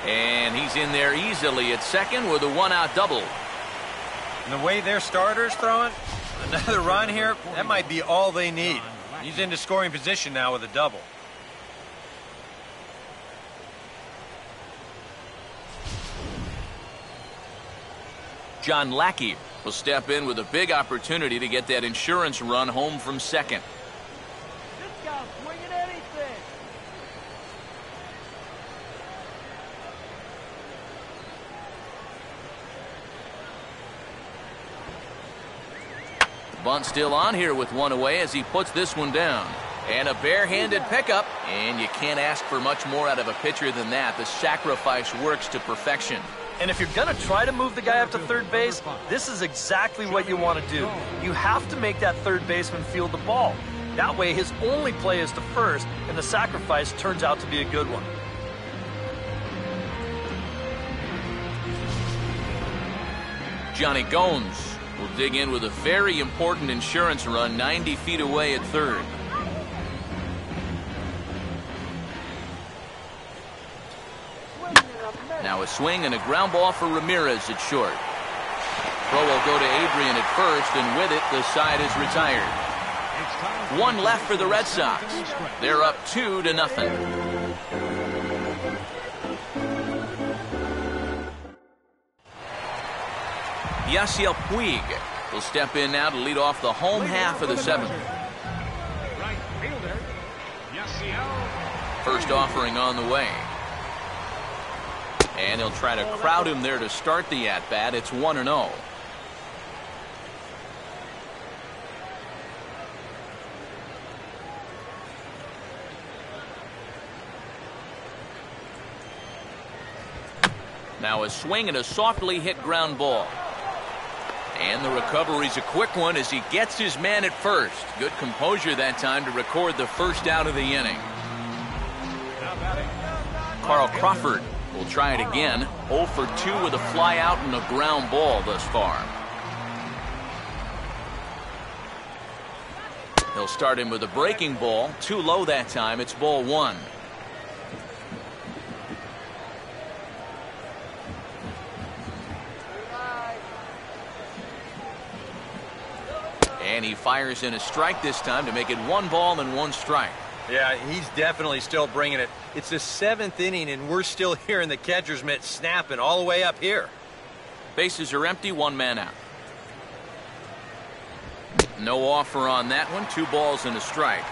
And he's in there easily at second with a 1-out double. And the way their starter's throwing, another run here, that might be all they need. He's into scoring position now with a double. John Lackey will step in with a big opportunity to get that insurance run home from second. This guy's swinging anything. Bunt still on here with one away as he puts this one down. And a barehanded pickup. And you can't ask for much more out of a pitcher than that. The sacrifice works to perfection. And if you're going to try to move the guy up to third base, this is exactly what you want to do. You have to make that third baseman field the ball. That way his only play is to first, and the sacrifice turns out to be a good one. Johnny Gones will dig in with a very important insurance run 90 feet away at third. Now a swing and a ground ball for Ramirez at short. Throw will go to ADRIAN at first, and with it, the side is retired. One left for the Red Sox. They're up 2-0. Yasiel Puig will step in now to lead off the home half of the 7th. Right fielder First offering on the way. And he'll try to crowd him there to start the at-bat. It's 1-0. Now a swing and a softly hit ground ball. And the recovery's a quick one as he gets his man at first. Good composure that time to record the first out of the inning. Carl Crawford will try it again. 0 for 2 with a fly out and a ground ball thus far. He'll start him with a breaking ball. Too low that time. It's ball 1. And he fires in a strike this time to make it 1 ball and 1 strike. Yeah, he's definitely still bringing it. It's the 7th inning, and we're still hearing the catcher's mitt snapping all the way up here. Bases are empty, 1 man out. No offer on that one. 2 balls and a strike.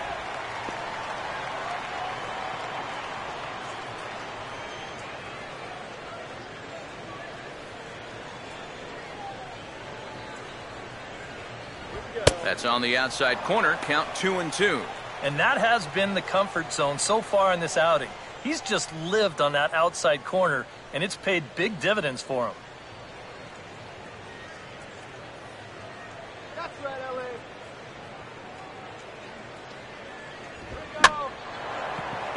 That's on the outside corner. Count 2-2. And that has been the comfort zone so far in this outing. He's just lived on that outside corner, and it's paid big dividends for him. That's right, LA. Here we go.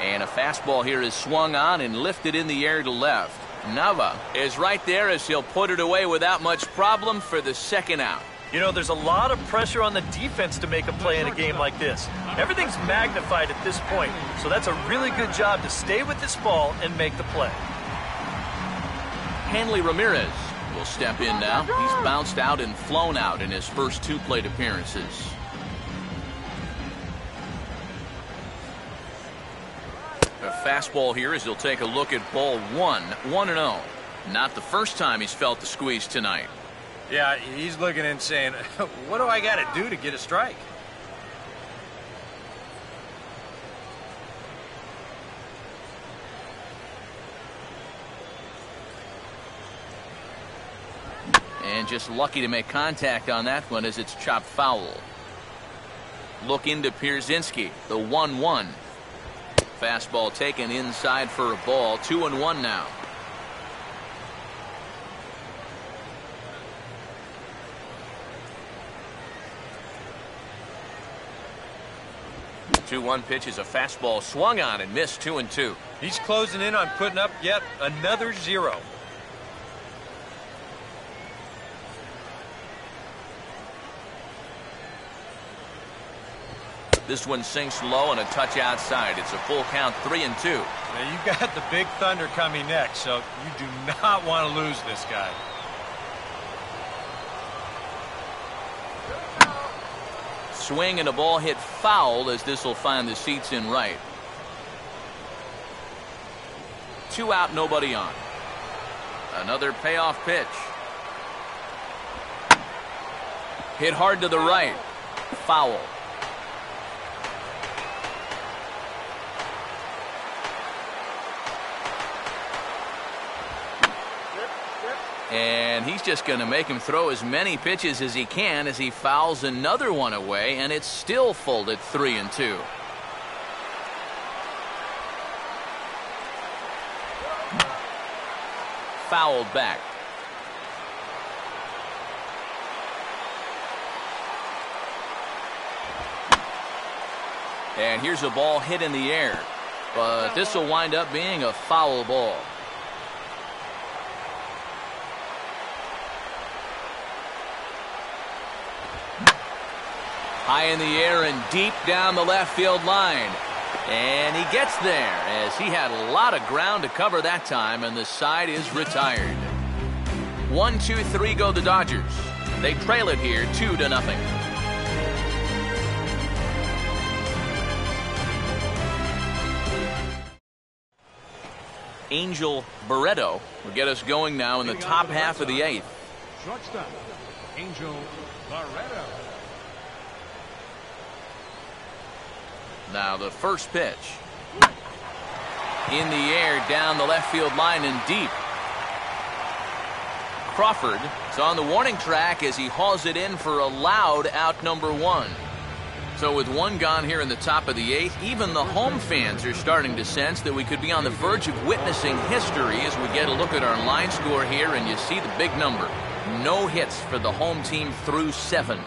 And a fastball here is swung on and lifted in the air to left. Nava is right there as he'll put it away without much problem for the second out. You know, there's a lot of pressure on the defense to make a play in a game like this. Everything's magnified at this point, so that's a really good job to stay with this ball and make the play. Hanley Ramirez will step in now. He's bounced out and flown out in his first 2 plate appearances. A fastball here as he'll take a look at ball 1, 1-0. Not the first time he's felt the squeeze tonight. Yeah, he's looking and saying, what do I got to do to get a strike? And just lucky to make contact on that one as it's chopped foul. Look into Pierzynski, the 1-1. Fastball taken inside for a ball. 2-1 now. The 2-1 pitch is a fastball swung on and missed. 2-2. He's closing in on putting up yet another 0. This one sinks low and a touch outside. It's a full count, 3-2. Now you got the big thunder coming next, so you do not want to lose this guy. Swing and a ball hit foul as this will find the seats in right. 2 out, nobody on. Another payoff pitch. Hit hard to the right. Foul. And he's just going to make him throw as many pitches as he can as he fouls another one away, and it's still folded 3-2. Fouled back. And here's a ball hit in the air, but this will wind up being a foul ball. High in the air and deep down the left field line. And he gets there as he had a lot of ground to cover that time, and the side is retired. 1-2-3 go the Dodgers. They trail it here 2-0. Angel Barreto will get us going now in the top half of the 8th. Shortstop, Angel Barreto. Now the first pitch. In the air, down the left field line and deep. Crawford is on the warning track as he hauls it in for a loud out number 1. So with one gone here in the top of the 8th, even the home fans are starting to sense that we could be on the verge of witnessing history as we get a look at our line score here, and you see the big number. No hits for the home team through 7.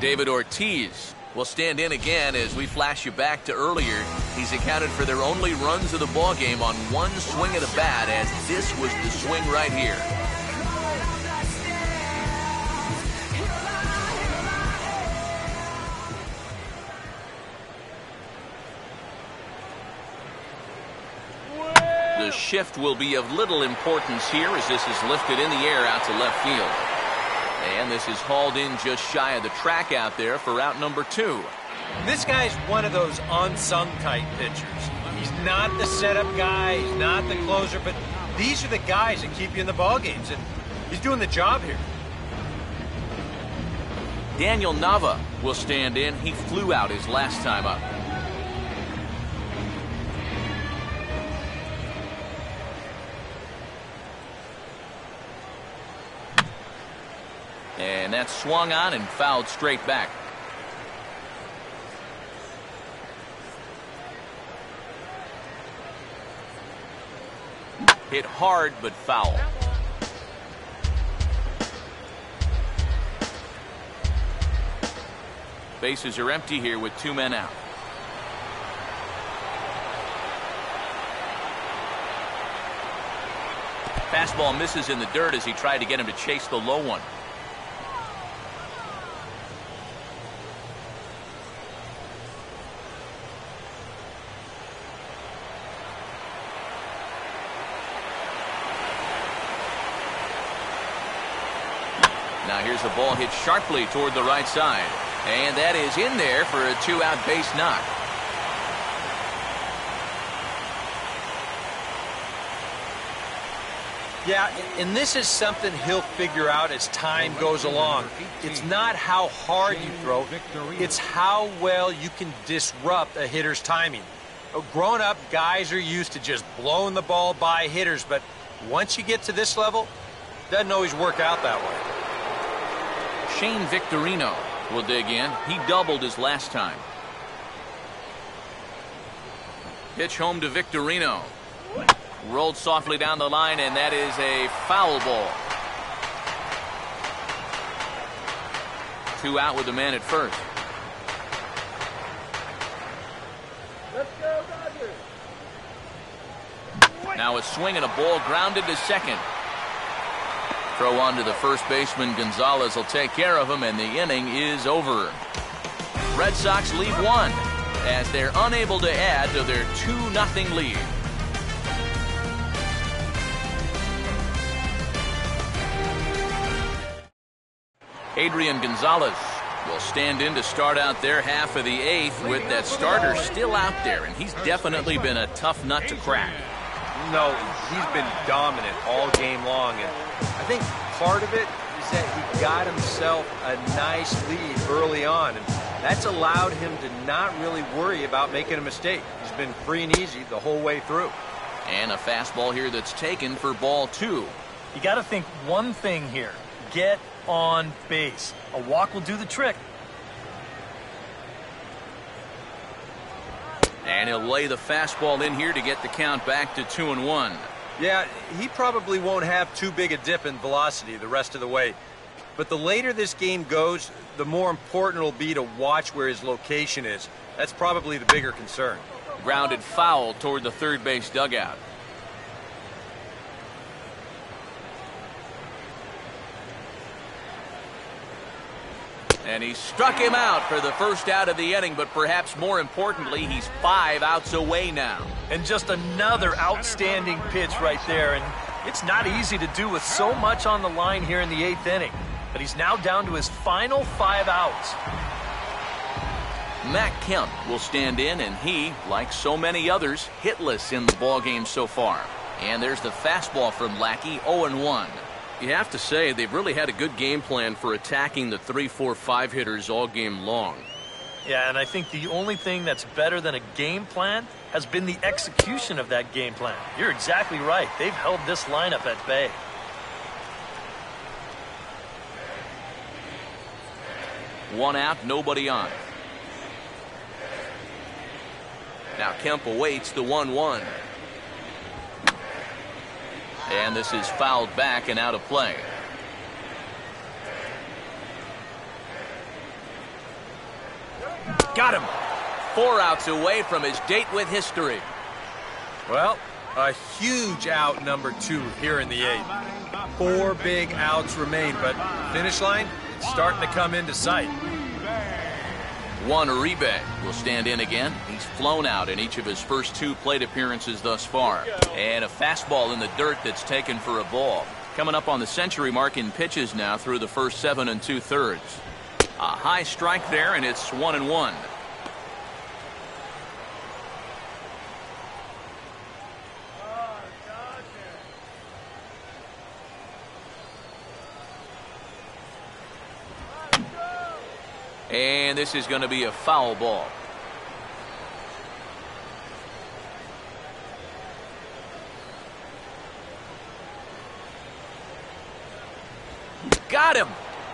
David Ortiz will stand in again as we flash you back to earlier. He's accounted for their only runs of the ball game on one swing of the bat, as this was the swing right here. The shift will be of little importance here as this is lifted in the air out to left field. And this is hauled in just shy of the track out there for out number 2. This guy's one of those unsung type pitchers. He's not the setup guy, he's not the closer, but these are the guys that keep you in the ball games, and he's doing the job here. Daniel Nava will stand in. He flew out his last time up. And that's swung on and fouled straight back. Hit hard but foul. Bases are empty here with 2 men out. Fastball misses in the dirt as he tried to get him to chase the low one. Now here's a ball hit sharply toward the right side. And that is in there for a 2-out base knock. Yeah, and this is something he'll figure out as time goes along. It's not how hard you throw, it's how well you can disrupt a hitter's timing. Growing up, guys are used to just blowing the ball by hitters, but once you get to this level, it doesn't always work out that way. Shane Victorino will dig in. He doubled his last time. Pitch home to Victorino. Rolled softly down the line, and that is a foul ball. 2 out with the man at first. Let's go, Dodgers. Now a swing and a ball grounded to second. Throw on to the first baseman. Gonzalez will take care of him, and the inning is over. Red Sox leave 1 as they're unable to add to their 2-0 lead. Adrian Gonzalez will stand in to start out their half of the 8th with that starter still out there, and he's definitely been a tough nut to crack. No, he's been dominant all game long, and I think part of it is that he got himself a nice lead early on, and that's allowed him to not really worry about making a mistake. He's been free and easy the whole way through. And a fastball here that's taken for ball 2. You got to think one thing here. Get on base. A walk will do the trick. And he'll lay the fastball in here to get the count back to 2-1. Yeah, he probably won't have too big a dip in velocity the rest of the way. But the later this game goes, the more important it'll be to watch where his location is. That's probably the bigger concern. Grounded foul toward the third base dugout. And he struck him out for the first out of the inning, but perhaps more importantly, he's 5 outs away now. And just another outstanding pitch right there. And it's not easy to do with so much on the line here in the 8th inning. But he's now down to his final 5 outs. Matt Kemp will stand in, and he, like so many others, hitless in the ballgame so far. And there's the fastball from Lackey, 0-1. you have to say they've really had a good game plan for attacking the 3, 4, 5 hitters all game long. Yeah, and I think the only thing that's better than a game plan has been the execution of that game plan. You're exactly right. They've held this lineup at bay. One out, nobody on. Now Kemp awaits the 1-1. And this is fouled back and out of play. Got him. 4 outs away from his date with history. Well, a huge out number 2 here in the 8th. 4 big outs remain, but finish line, it's starting to come into sight. Juan Uribe will stand in again. He's flown out in each of his first 2 plate appearances thus far. And a fastball in the dirt that's taken for a ball. Coming up on the century mark in pitches now through the first 7 2/3. A high strike there, and it's 1-1. And this is going to be a foul ball. Got him.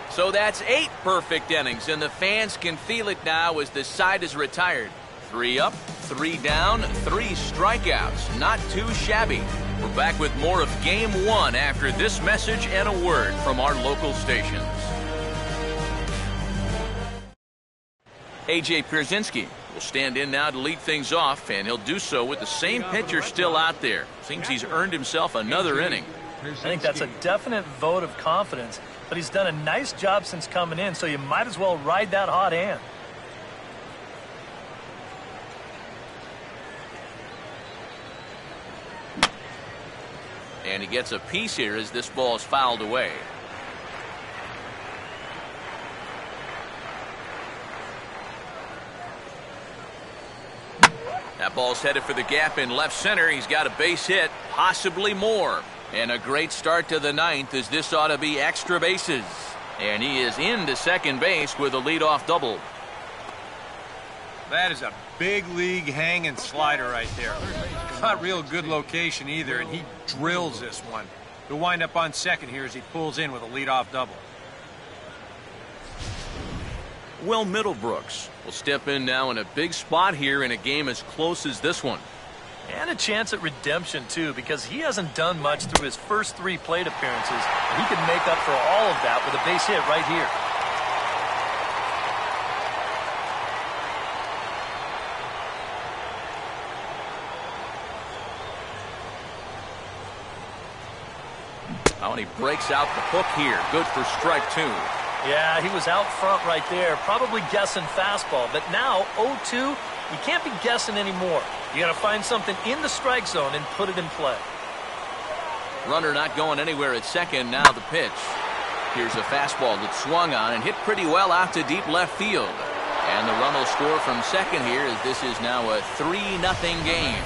So that's 8 perfect innings, and the fans can feel it now as the side is retired. 3 up, 3 down, 3 strikeouts. Not too shabby. We're back with more of Game 1 after this message and a word from our local stations. A.J. Pierzynski will stand in now to lead things off, and he'll do so with the same pitcher still out there. Seems he's earned himself another inning. I think that's a definite vote of confidence, but he's done a nice job since coming in, so you might as well ride that hot hand. And he gets a piece here as this ball is fouled away. That ball's headed for the gap in left center. He's got a base hit, possibly more. And a great start to the 9th as this ought to be extra bases. And he is into second base with a leadoff double. That is a big league hanging slider right there. Not real good location either, and he drills this one. He'll wind up on second here as he pulls in with a leadoff double. Will Middlebrooks will step in now in a big spot here in a game as close as this one. And a chance at redemption, too, because he hasn't done much through his first 3 plate appearances. He can make up for all of that with a base hit right here. Oh, and he breaks out the hook here. Good for strike 2. Yeah, he was out front right there, probably guessing fastball. But now, 0-2, you can't be guessing anymore. You got to find something in the strike zone and put it in play. Runner not going anywhere at second. Now the pitch. Here's a fastball that swung on and hit pretty well out to deep left field. And the run will score from second here as this is now a 3-0 game.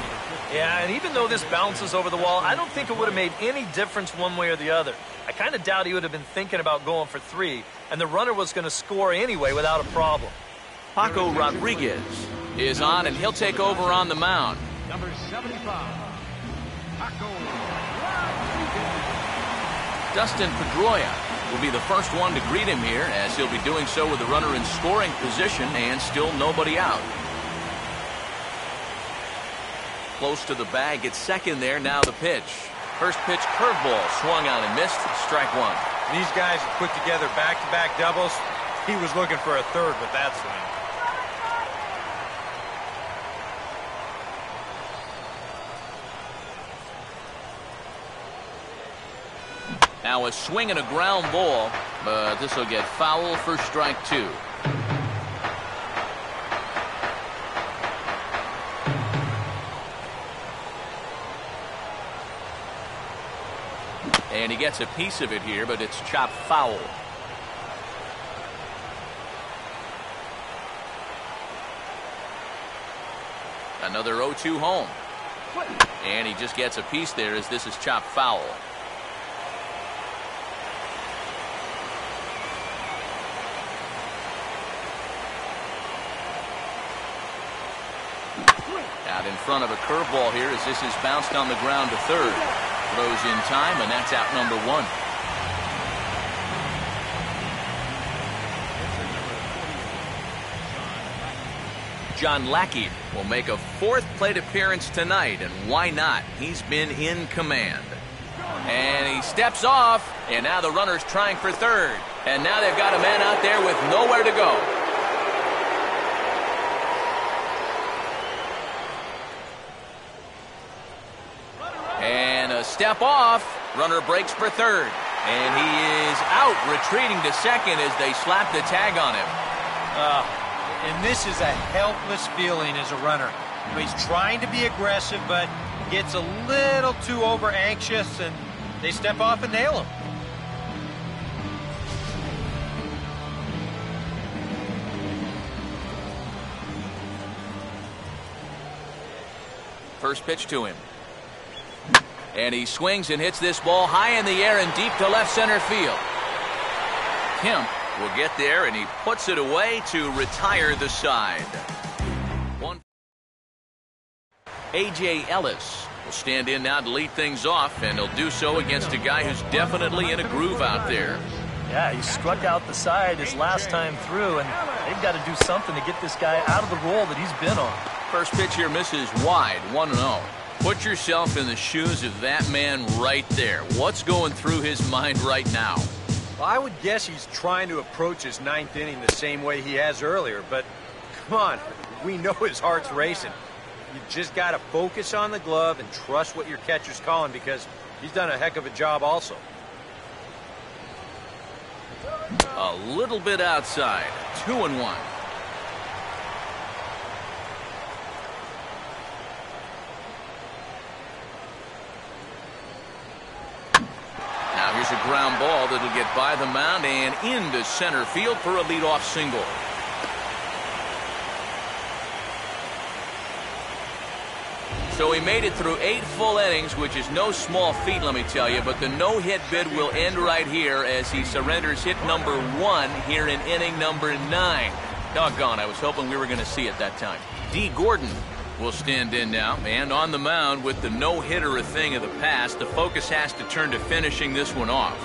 Yeah, and even though this bounces over the wall, I don't think it would have made any difference one way or the other. I kind of doubt he would have been thinking about going for 3, and the runner was going to score anyway without a problem. Paco Rodriguez is on, and he'll take over on the mound. Number 75, Paco Rodriguez. Dustin Pedroia will be the first one to greet him here, as he'll be doing so with the runner in scoring position and still nobody out. Close to the bag at second there. Now the pitch. First pitch curveball swung on and missed. Strike 1. These guys have put together back-to-back doubles. He was looking for a third with that swing. Now a swing and a ground ball, but this will get foul for strike 2. And he gets a piece of it here, but it's chopped foul. Another 0-2 home. And he just gets a piece there as this is chopped foul. Out in front of a curveball here as this is bounced on the ground to third. Throws in time, and that's out number 1. John Lackey will make a 4th plate appearance tonight, and why not? He's been in command. And he steps off, and now the runner's trying for third. And now they've got a man out there with nowhere to go. And a step off. Runner breaks for third. And he is out, retreating to second as they slap the tag on him. And this is a helpless feeling as a runner. He's trying to be aggressive, but gets a little too over anxious, and they step off and nail him. First pitch to him. And he swings and hits this ball high in the air and deep to left center field. Kemp will get there, and he puts it away to retire the side. A.J. Ellis will stand in now to lead things off, and he'll do so against a guy who's definitely in a groove out there. Yeah, he struck out the side his last time through, and they've got to do something to get this guy out of the role that he's been on. First pitch here misses wide, 1-0. Put yourself in the shoes of that man right there. What's going through his mind right now? Well, I would guess he's trying to approach his 9th inning the same way he has earlier, but come on, we know his heart's racing. You just got to focus on the glove and trust what your catcher's calling, because he's done a heck of a job also. A little bit outside, 2-1. Now here's a ground ball that'll get by the mound and into center field for a leadoff single. So he made it through 8 full innings, which is no small feat, let me tell you. But the no-hit bid will end right here as he surrenders hit number 1 here in inning number 9. Doggone, I was hoping we were going to see it that time. D. Gordon will stand in now, and on the mound with the no-hitter a thing of the past, the focus has to turn to finishing this one off.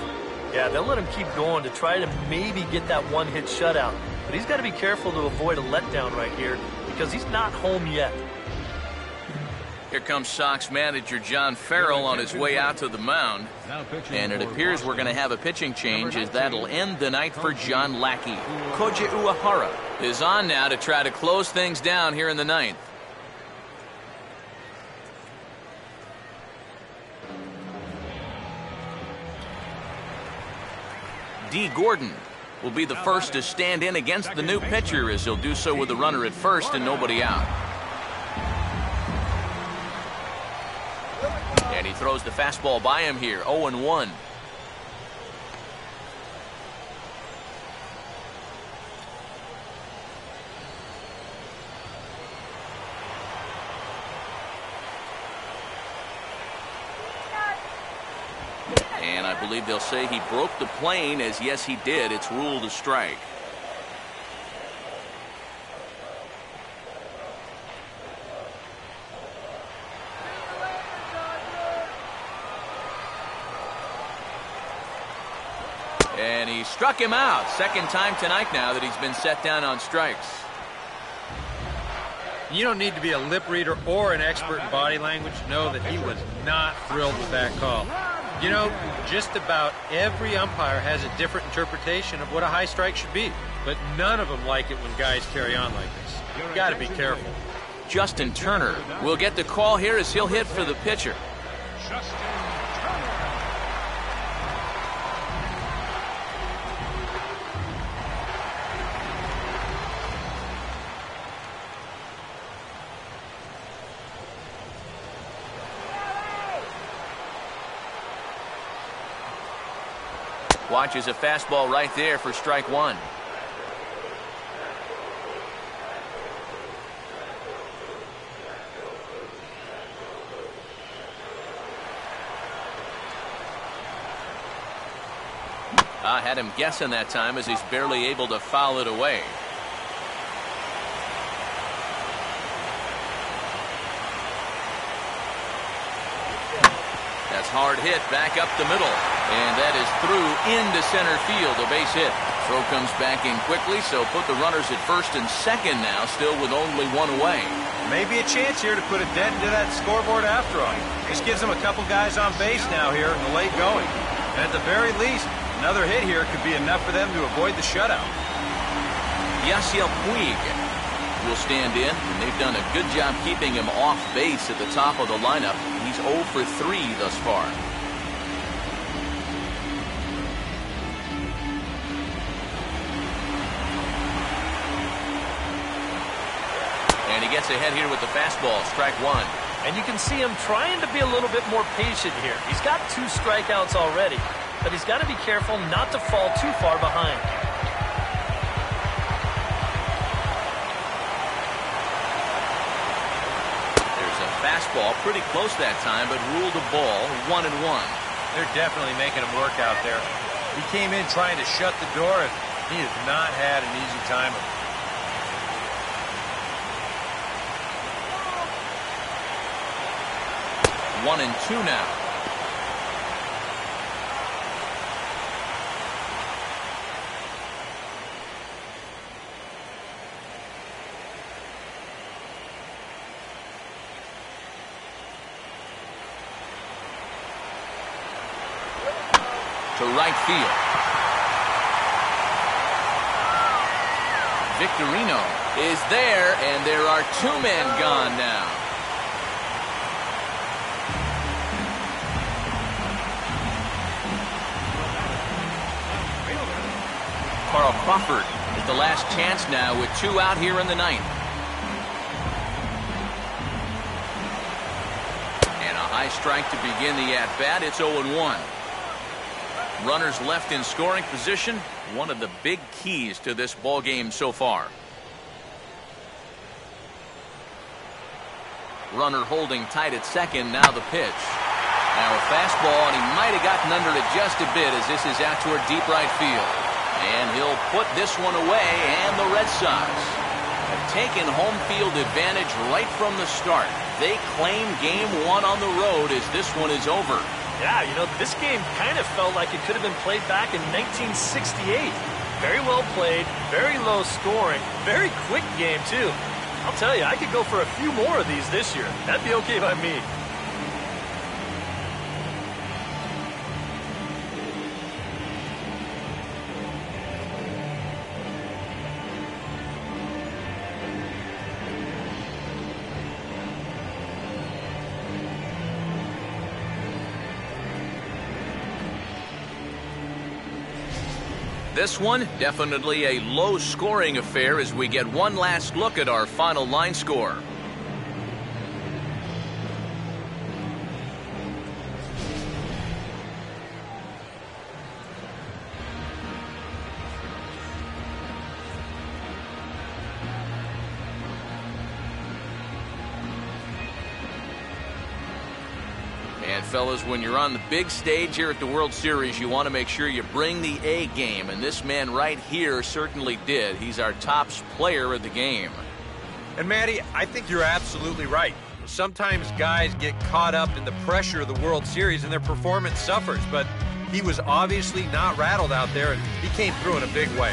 Yeah, they'll let him keep going to try to maybe get that one-hit shutout. But he's got to be careful to avoid a letdown right here because he's not home yet. Here comes Sox manager John Farrell on his way out to the mound. And it appears we're going to have a pitching change as that'll end the night for John Lackey. Koji Uehara is on now to try to close things down here in the 9th. D. Gordon will be the first to stand in against the new pitcher as he'll do so with the runner at first and nobody out. And he throws the fastball by him here, 0-1. And I believe they'll say he broke the plane, as yes he did. It's ruled a strike. And he struck him out. Second time tonight now that he's been set down on strikes. You don't need to be a lip reader or an expert in body language to know that he was not thrilled with that call. You know, just about every umpire has a different interpretation of what a high strike should be, but none of them like it when guys carry on like this. You've got to be careful. Justin Turner will get the call here as he'll hit for the pitcher. Watches a fastball right there for strike 1. I had him guessing that time as he's barely able to foul it away. That's hard hit back up the middle. And that is through into center field, a base hit. Throw comes back in quickly, so put the runners at first and second now, still with only one away. Maybe a chance here to put a dent into that scoreboard after all. This gives them a couple guys on base now here in the late going. And at the very least, another hit here could be enough for them to avoid the shutout. Yasiel Puig will stand in, and they've done a good job keeping him off base at the top of the lineup. He's 0 for 3 thus far. And he gets ahead here with the fastball, strike one. And you can see him trying to be a little bit more patient here. He's got 2 strikeouts already, but he's got to be careful not to fall too far behind. There's a fastball pretty close that time, but ruled a ball, 1-1. They're definitely making him work out there. He came in trying to shut the door, and he has not had an easy time of it. 1-2 now. To right field. Victorino is there, and there are 2 men gone now. Carl Crawford is the last chance now with 2 out here in the 9th. And a high strike to begin the at-bat. It's 0-1. Runners left in scoring position, one of the big keys to this ball game so far. Runner holding tight at second, now the pitch. Now a fastball, and he might have gotten under it just a bit as this is out toward deep right field. And he'll put this one away, and the Red Sox have taken home field advantage right from the start. They claim game 1 on the road as this one is over. Yeah, you know, this game kind of felt like it could have been played back in 1968. Very well played, very low scoring, very quick game, too. I'll tell you, I could go for a few more of these this year. That'd be okay by me. This one, definitely a low-scoring affair as we get one last look at our final line score. And fellas, when you're on the big stage here at the World Series, you want to make sure you bring the A game, and this man right here certainly did. He's our top player of the game. And Matty, I think you're absolutely right. Sometimes guys get caught up in the pressure of the World Series and their performance suffers, but he was obviously not rattled out there, and he came through in a big way.